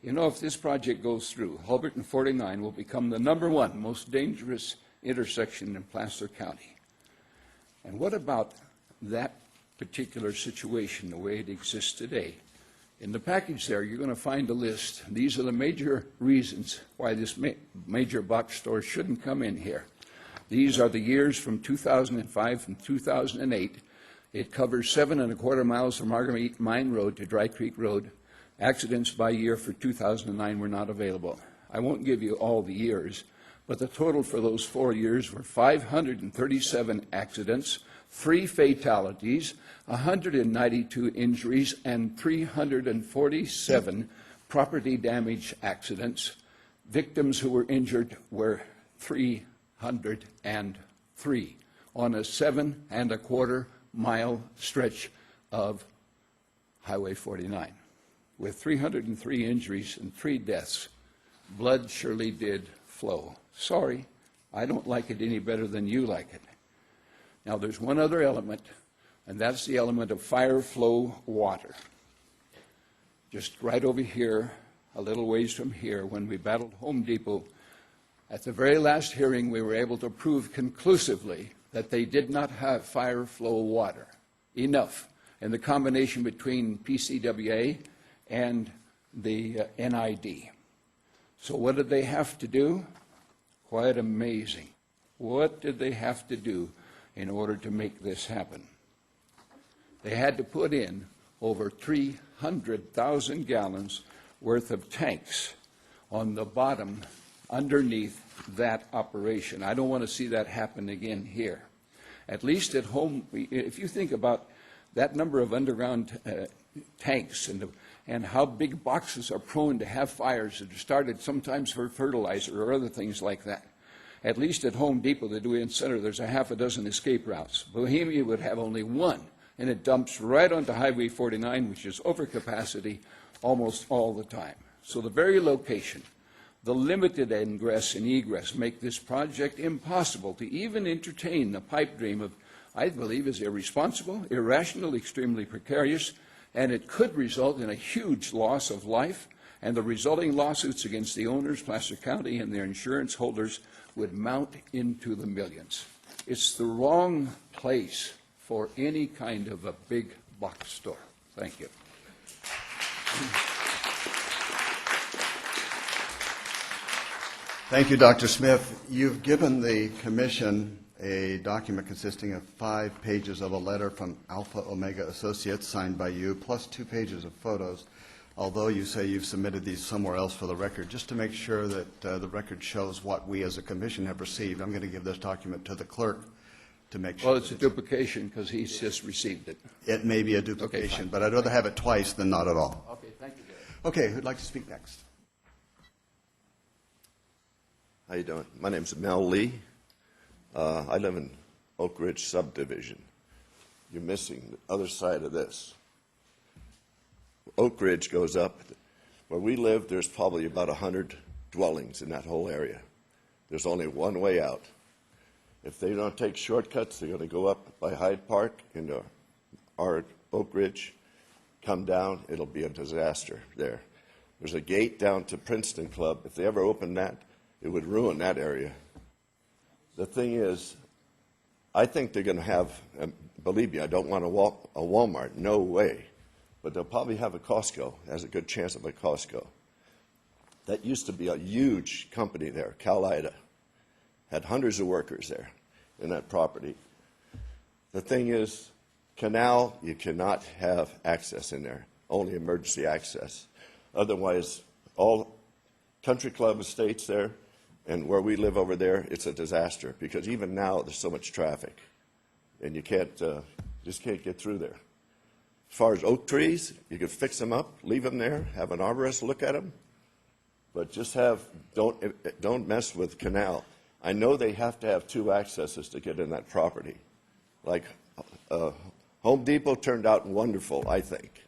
T: You know, if this project goes through, Hulbert and 49 will become the #1 most dangerous intersection in Placer County. And what about that particular situation, the way it exists today? In the package there, you're going to find a list. These are the major reasons why this major box store shouldn't come in here. These are the years from 2005 and 2008. It covers 7.25 miles from Marguerite Mine Road to Dry Creek Road. Accidents by year for 2009 were not available. I won't give you all the years, but the total for those 4 years were 537 accidents, 3 fatalities, 192 injuries, and 347 property damage accidents. Victims who were injured were 303 on a 7.25 mile stretch of Highway 49. With 303 injuries and 3 deaths, blood surely did flow. Sorry, I don't like it any better than you like it. Now, there's one other element, and that's the element of fire flow water. Just right over here, a little ways from here, when we battled Home Depot, at the very last hearing, we were able to prove conclusively that they did not have fire flow water enough. And the combination between PCWA and the NID. So what did they have to do? Quite amazing. What did they have to do in order to make this happen? They had to put in over 300,000 gallons worth of tanks on the bottom underneath that operation. I don't want to see that happen again here. At least at home, if you think about that number of underground tanks and how big boxes are prone to have fires that are started sometimes for fertilizer or other things like that. At least at Home Depot, the DeWitt Center, there's a half a dozen escape routes. Bohemia would have only 1, and it dumps right onto Highway 49, which is over capacity almost all the time. So the very location, the limited ingress and egress make this project impossible to even entertain the pipe dream of, I believe, is irresponsible, irrational, extremely precarious, and it could result in a huge loss of life, and the resulting lawsuits against the owners, Placer County, and their insurance holders would mount into the millions. It's the wrong place for any kind of a big box store. Thank you.
A: Thank you, Dr. Smith. You've given the commission a document consisting of 5 pages of a letter from Alpha Omega Associates signed by you, plus 2 pages of photos. Although you say you've submitted these somewhere else for the record, just to make sure that the record shows what we as a commission have received, I'm going to give this document to the clerk to make sure.
T: Well, it's a duplication because he's just received it.
A: It may be a duplication, but I'd rather have it twice than not at all.
T: Okay, thank you, Gary.
A: Okay, who'd like to speak next?
G: How you doing? My name's Mel Lee. I live in Oak Ridge subdivision. You're missing the other side of this. Oak Ridge goes up. Where we live, there's probably about 100 dwellings in that whole area. There's only one way out. If they don't take shortcuts, they're going to go up by Hyde Park into our Oak Ridge, come down, it'll be a disaster there. There's a gate down to Princeton Club. If they ever open that, it would ruin that area. The thing is, I think they're going to have, believe me, I don't want a Walmart, no way. But they'll probably have a Costco, has a good chance of a Costco. That used to be a huge company there, Calida. Had hundreds of workers there in that property. The thing is, Canal, you cannot have access in there, only emergency access. Otherwise, all country club estates there, and where we live over there, it's a disaster, because even now, there's so much traffic, and you can't, just can't get through there. As far as oak trees, you could fix them up, leave them there, have an arborist look at them, but just don't mess with Canal. I know they have to have 2 accesses to get in that property. Like Home Depot turned out wonderful, I think.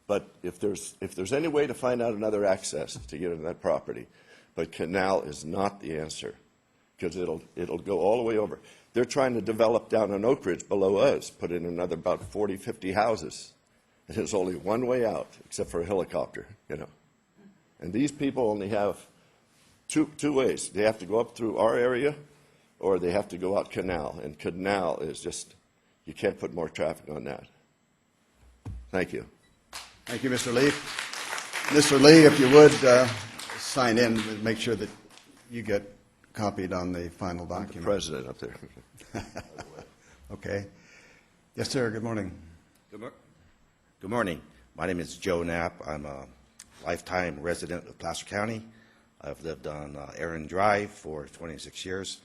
G: But if there's any way to find out another access to get in that property, but Canal is not the answer, because it'll go all the way over. They're trying to develop down on Oak Ridge below us, put in another about 40, 50 houses. And there's only one way out, except for a helicopter, you know. And these people only have two ways. They have to go up through our area, or they have to go out Canal. And Canal is just, you can't put more traffic on that. Thank you.
A: Thank you, Mr. Lee. Mr. Lee, if you would sign in, make sure that you get copied on the final document.
G: I'm the president up there.
A: Okay. Yes, sir. Good morning.
U: Good morning. My name is Joe Knapp. I'm a lifetime resident of Placer County. I've lived on Aaron Drive for 26 years.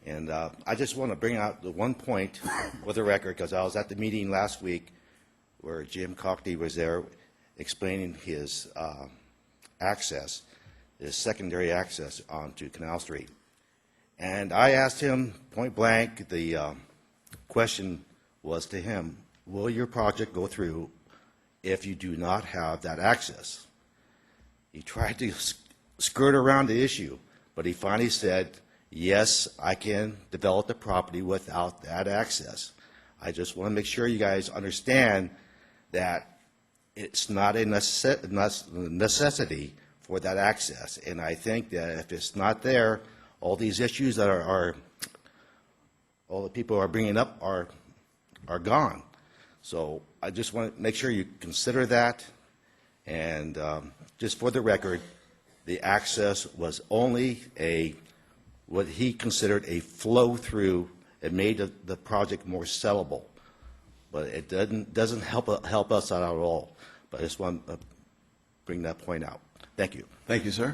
U: And I just want to bring out the one point for the record, because I was at the meeting last week where Jim Cockney was there explaining his access, his secondary access onto Canal Street. And I asked him point blank, the question was to him, will your project go through if you do not have that access? He tried to skirt around the issue, but he finally said, yes, I can develop the property without that access. I just want to make sure you guys understand that it's not a necessity for that access. And I think that if it's not there, all these issues that all the people are bringing up are gone. So I just want to make sure you consider that. And just for the record, the access was only what he considered a flow-through. It made the project more sellable. But it doesn't help us out at all. But I just want to bring that point out. Thank you.
A: Thank you, sir.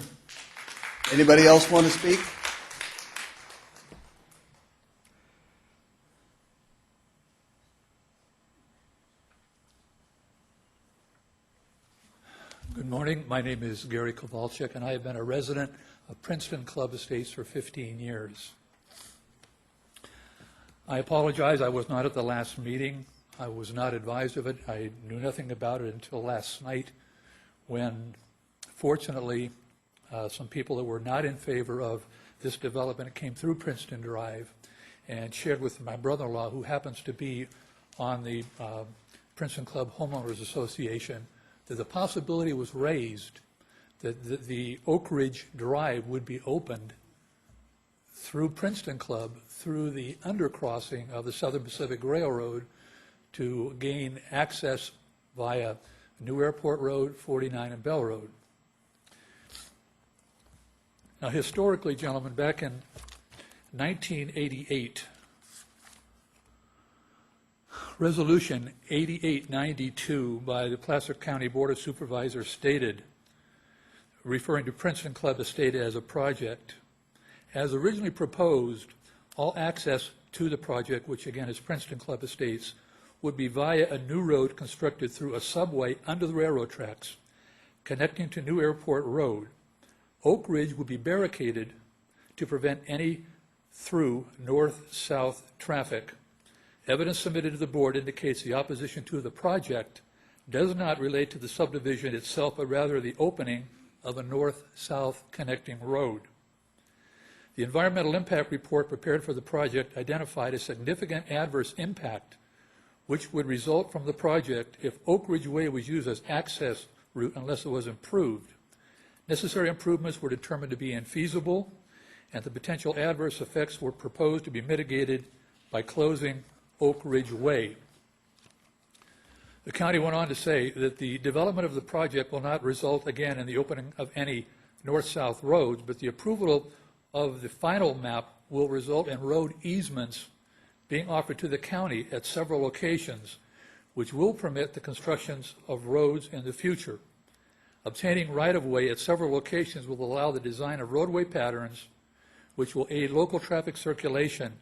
A: Anybody else want to speak?
V: Good morning. My name is Gary Kowalczyk, and I have been a resident of Princeton Club Estates for 15 years. I apologize, I was not at the last meeting. I was not advised of it. I knew nothing about it until last night when, fortunately, some people that were not in favor of this development came through Princeton Drive and shared with my brother-in-law, who happens to be on the Princeton Club Homeowners Association, that the possibility was raised that the Oak Ridge Drive would be opened through Princeton Club, through the undercrossing of the Southern Pacific Railroad, to gain access via New Airport Road, 49, and Bell Road. Now, historically, gentlemen, back in 1988. Resolution 8892 by the Placer County Board of Supervisors stated, referring to Princeton Club Estate as a project, as originally proposed, all access to the project, which again is Princeton Club Estates, would be via a new road constructed through a subway under the railroad tracks, connecting to New Airport Road. Oak Ridge would be barricaded to prevent any through north-south traffic. Evidence submitted to the board indicates the opposition to the project does not relate to the subdivision itself, but rather the opening of a north-south connecting road. The environmental impact report prepared for the project identified a significant adverse impact which would result from the project if Oak Ridge Way was used as access route unless it was improved. Necessary improvements were determined to be infeasible, and the potential adverse effects were proposed to be mitigated by closing Oak Ridge Way. The county went on to say that the development of the project will not result again in the opening of any north-south roads, but the approval of the final map will result in road easements being offered to the county at several locations, which will permit the constructions of roads in the future. Obtaining right-of-way at several locations will allow the design of roadway patterns which will aid local traffic circulation,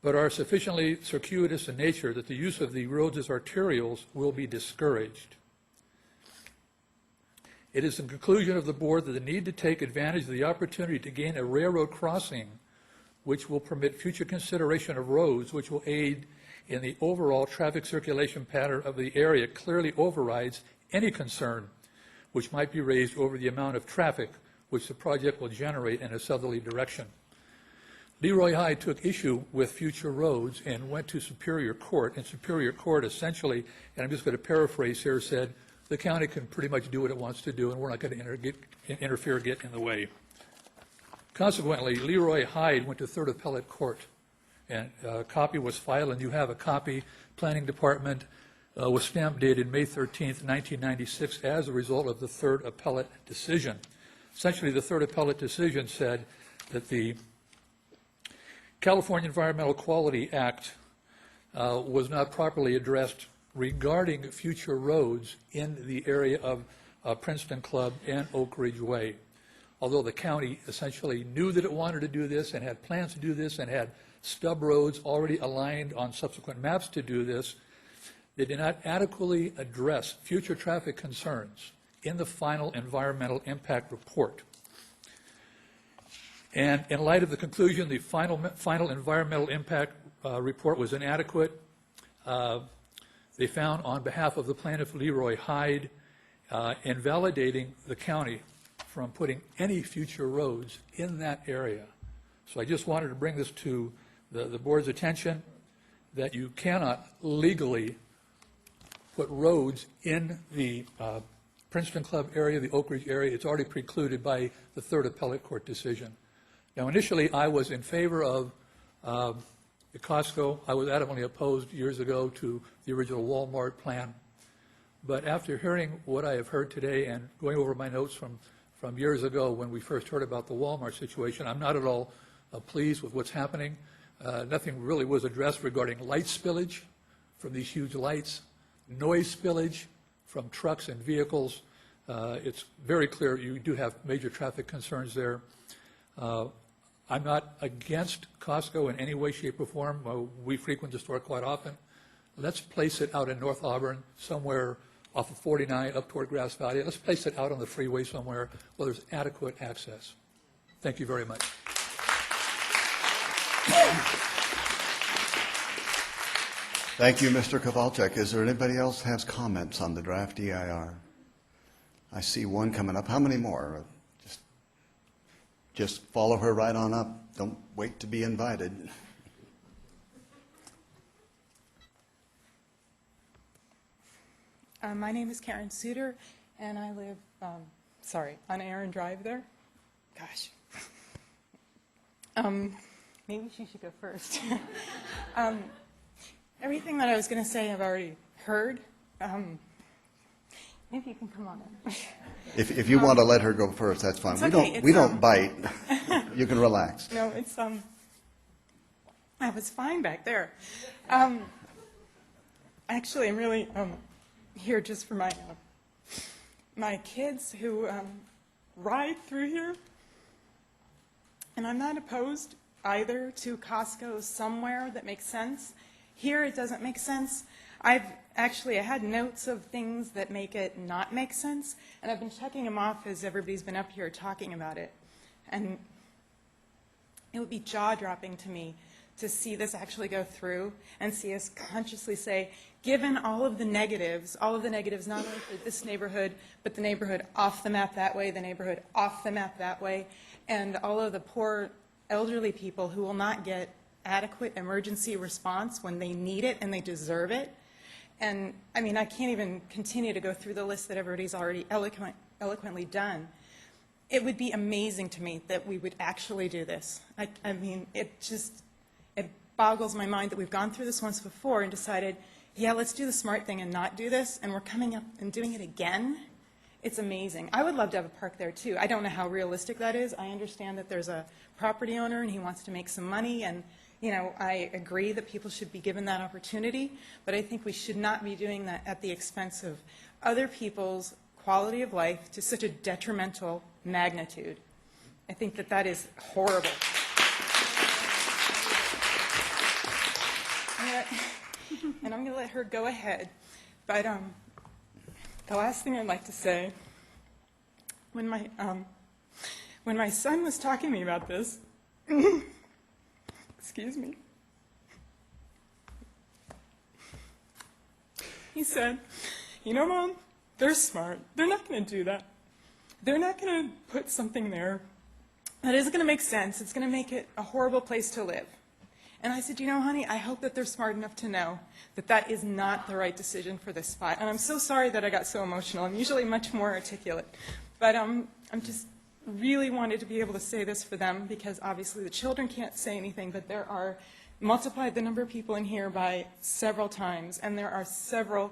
V: but are sufficiently circuitous in nature that the use of the roads as arterials will be discouraged. It is the conclusion of the board that the need to take advantage of the opportunity to gain a railroad crossing, which will permit future consideration of roads, which will aid in the overall traffic circulation pattern of the area, clearly overrides any concern which might be raised over the amount of traffic which the project will generate in a southerly direction. Leroy Hyde took issue with future roads and went to Superior Court, and Superior Court essentially, and I'm just going to paraphrase here, said the county can pretty much do what it wants to do and we're not going to interfere or get in the way. Consequently, Leroy Hyde went to Third Appellate Court, and a copy was filed, and you have a copy. Planning Department was stamp dated May 13th, 1996, as a result of the Third Appellate decision. Essentially, the Third Appellate decision said that the California Environmental Quality Act was not properly addressed regarding future roads in the area of Princeton Club and Oak Ridge Way. Although the county essentially knew that it wanted to do this and had plans to do this and had stub roads already aligned on subsequent maps to do this, they did not adequately address future traffic concerns in the final environmental impact report. And in light of the conclusion, the final environmental impact report was inadequate. They found on behalf of the plaintiff, Leroy Hyde, invalidating the county from putting any future roads in that area. So I just wanted to bring this to the board's attention, that you cannot legally put roads in the Princeton Club area, the Oak Ridge area. It's already precluded by the Third Appellate Court decision. Now, initially, I was in favor of the Costco. I was adamantly opposed years ago to the original Walmart plan. But after hearing what I have heard today and going over my notes from years ago when we first heard about the Walmart situation, I'm not at all pleased with what's happening. Nothing really was addressed regarding light spillage from these huge lights, noise spillage from trucks and vehicles. It's very clear you do have major traffic concerns there. I'm not against Costco in any way, shape, or form. We frequent the store quite often. Let's place it out in North Auburn, somewhere off of 49 up toward Grass Valley. Let's place it out on the freeway somewhere where there's adequate access. Thank you very much.
A: Thank you, Mr. Kowalczyk. Is there anybody else has comments on the draft EIR? I see one coming up. How many more? Just follow her right on up. Don't wait to be invited.
B: My name is Karen Suter, and I live, on Aaron Drive there. Gosh. Maybe she should go first. Everything that I was going to say I've already heard. Maybe you can come on in.
A: If you want to let her go first, that's fine.
B: Okay.
A: We don't bite. You can relax.
B: No, it's I was fine back there. Actually, I'm really here just for my kids who ride through here. And I'm not opposed either to Costco somewhere that makes sense. Here it doesn't make sense. I had notes of things that make it not make sense, and I've been checking them off as everybody's been up here talking about it. And it would be jaw-dropping to me to see this actually go through and see us consciously say, given all of the negatives not only for this neighborhood, but the neighborhood off the map that way, the neighborhood off the map that way, and all of the poor elderly people who will not get adequate emergency response when they need it and they deserve it. And I mean, I can't even continue to go through the list that everybody's already eloquently done. It would be amazing to me that we would actually do this. I mean, it boggles my mind that we've gone through this once before and decided, yeah, let's do the smart thing and not do this, and we're coming up and doing it again. It's amazing. I would love to have a park there, too. I don't know how realistic that is. I understand that there's a property owner and he wants to make some money, and I agree that people should be given that opportunity, but I think we should not be doing that at the expense of other people's quality of life to such a detrimental magnitude. I think that that is horrible. And I'm going to let her go ahead, but the last thing I'd like to say, when my son was talking to me about this, excuse me, he said, Mom, they're smart. They're not going to do that. They're not going to put something there that isn't going to make sense. It's going to make it a horrible place to live. And I said, honey, I hope that they're smart enough to know that that is not the right decision for this spot. And I'm so sorry that I got so emotional. I'm usually much more articulate. But I'm just really wanted to be able to say this for them, because obviously the children can't say anything, but there are, multiplied the number of people in here by several times, and there are several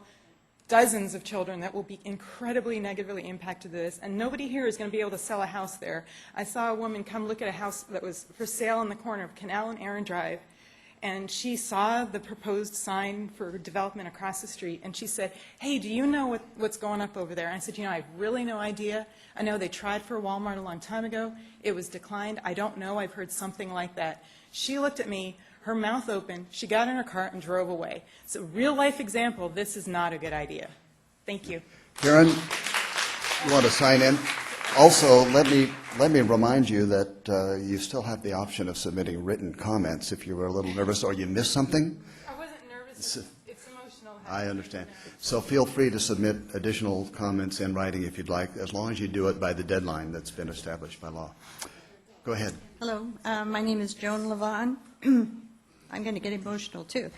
B: dozens of children that will be incredibly negatively impacted by this, and nobody here is going to be able to sell a house there. I saw a woman come look at a house that was for sale in the corner of Canal and Aaron Drive, and she saw the proposed sign for development across the street, and she said, hey, do you know what's going up over there? And I said, I have really no idea. I know they tried for Walmart a long time ago. It was declined. I don't know. I've heard something like that. She looked at me, her mouth open, she got in her car and drove away. So real life example, this is not a good idea. Thank you.
A: Karen, you want to sign in? Also, let me remind you that you still have the option of submitting written comments if you were a little nervous or you missed something.
B: I wasn't nervous. It's emotional.
A: I understand. So feel free to submit additional comments in writing if you'd like, as long as you do it by the deadline that's been established by law. Go ahead.
C: Hello, my name is Joan Levon. I'm going to get emotional, too.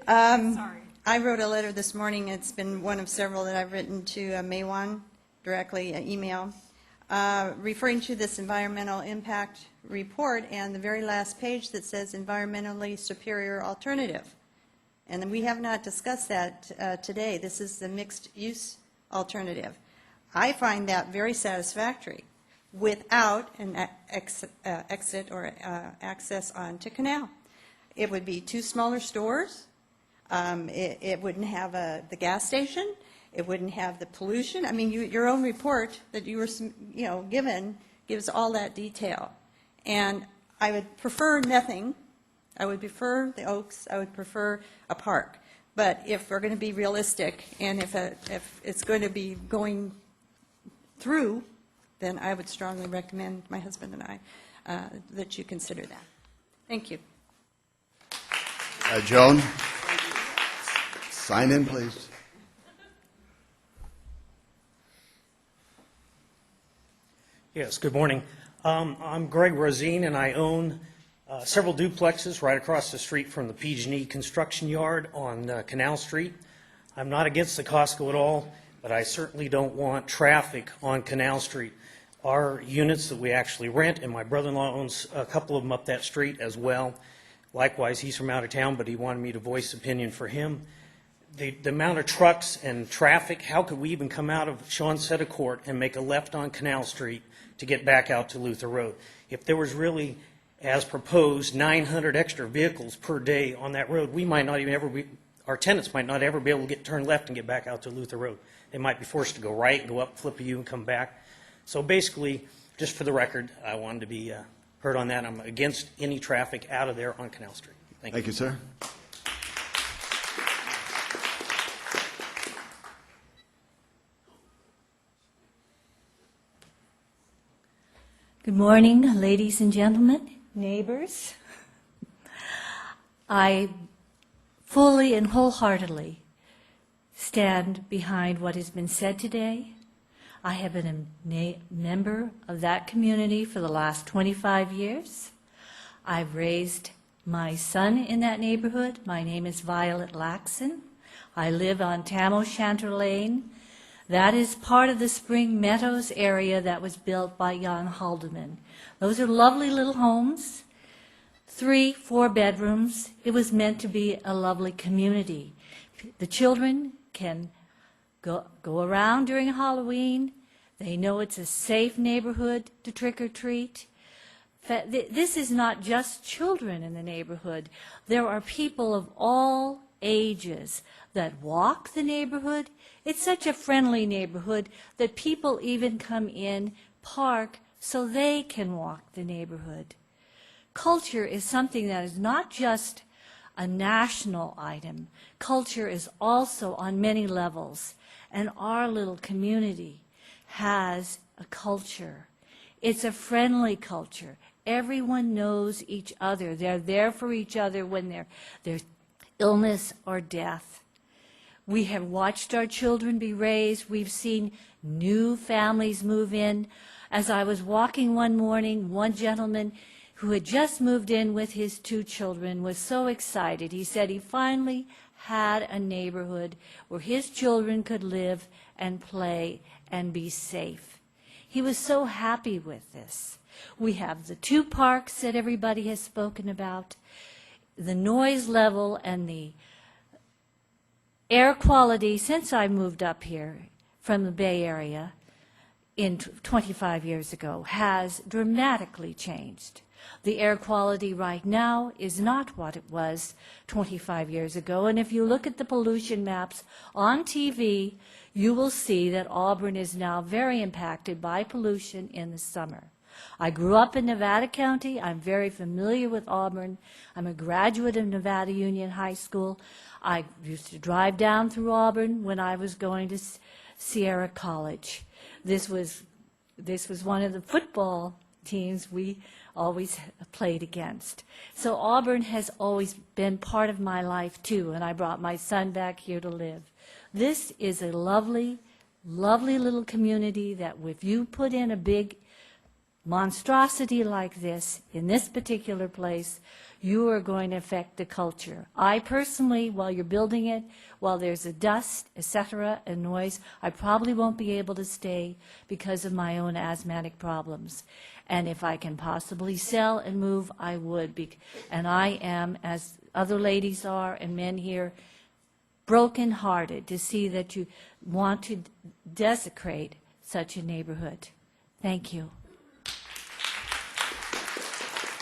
C: Sorry. I wrote a letter this morning. It's been one of several that I've written to Maywan directly, an email, referring to this environmental impact report and the very last page that says environmentally superior alternative. And we have not discussed that today. This is the mixed use alternative. I find that very satisfactory without an exit or access onto Canal. It would be 2 smaller stores. It wouldn't have the gas station. It wouldn't have the pollution. I mean, your own report that you were, given gives all that detail. And I would prefer nothing. I would prefer the Oaks. I would prefer a park. But if we're going to be realistic, and if it's going to be going through, then I would strongly recommend, my husband and I, that you consider that. Thank you.
A: Joan, sign in, please.
D: Yes, good morning. I'm Greg Rosine, and I own several duplexes right across the street from the PG&E construction yard on Canal Street. I'm not against the Costco at all, but I certainly don't want traffic on Canal Street. Our units that we actually rent, and my brother-in-law owns a couple of them up that street as well. Likewise, he's from out of town, but he wanted me to voice opinion for him. The amount of trucks and traffic, how could we even come out of Sean Court and make a left on Canal Street to get back out to Luther Road? If there was really as proposed, 900 extra vehicles per day on that road, we might not even ever be, our tenants might not ever be able to turn left and get back out to Luther Road. They might be forced to go right, go up, flip a U, and come back. So basically, just for the record, I wanted to be heard on that. I'm against any traffic out of there on Canal Street.
A: Thank you, sir.
E: Good morning, ladies and gentlemen, neighbors. I fully and wholeheartedly stand behind what has been said today. I have been a member of that community for the last 25 years. I've raised my son in that neighborhood. My name is Violet Laxon. I live on Tam O'Shanter Lane. That is part of the Spring Meadows area that was built by Jan Haldeman. Those are lovely little homes, 3-4 bedrooms. It was meant to be a lovely community. The children can go around during Halloween. They know it's a safe neighborhood to trick or treat. This is not just children in the neighborhood. There are people of all ages that walk the neighborhood. It's such a friendly neighborhood that people even come in, park, so they can walk the neighborhood. Culture is something that is not just a national item. Culture is also on many levels, and our little community has a culture. It's a friendly culture. Everyone knows each other. They're there for each other when there's illness or death. We have watched our children be raised. We've seen new families move in. As I was walking one morning, one gentleman who had just moved in with his 2 children was so excited. He said he finally had a neighborhood where his children could live and play and be safe. He was so happy with this. We have the 2 parks that everybody has spoken about. The noise level and the air quality since I moved up here from the Bay Area 25 years ago has dramatically changed. The air quality right now is not what it was 25 years ago, and if you look at the pollution maps on TV, you will see that Auburn is now very impacted by pollution in the summer. I grew up in Nevada County. I'm very familiar with Auburn. I'm a graduate of Nevada Union High School. I used to drive down through Auburn when I was going to Sierra College. This was one of the football teams we always played against. So Auburn has always been part of my life too, and I brought my son back here to live. This is a lovely, lovely little community that if you put in a big monstrosity like this in this particular place, you are going to affect the culture. I personally, while you're building it, while there's a dust, etc., and noise, I probably won't be able to stay because of my own asthmatic problems. And if I can possibly sell and move, I would. And I am, as other ladies are and men here, broken-hearted to see that you want to desecrate such a neighborhood. Thank you.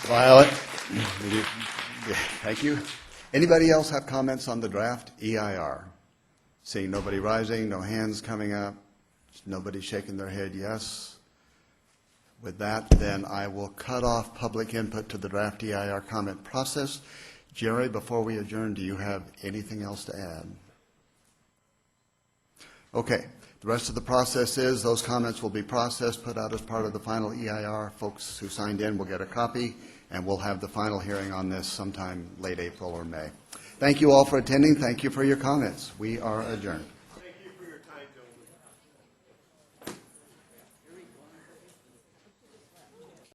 A: Violet, thank you. Anybody else have comments on the draft EIR? Seeing nobody rising, no hands coming up, nobody shaking their head yes. With that, then I will cut off public input to the draft EIR comment process. Jerry, before we adjourn, do you have anything else to add? Okay. The rest of the process is those comments will be processed, put out as part of the final EIR. Folks who signed in will get a copy, and we'll have the final hearing on this sometime late April or May. Thank you all for attending. Thank you for your comments. We are adjourned.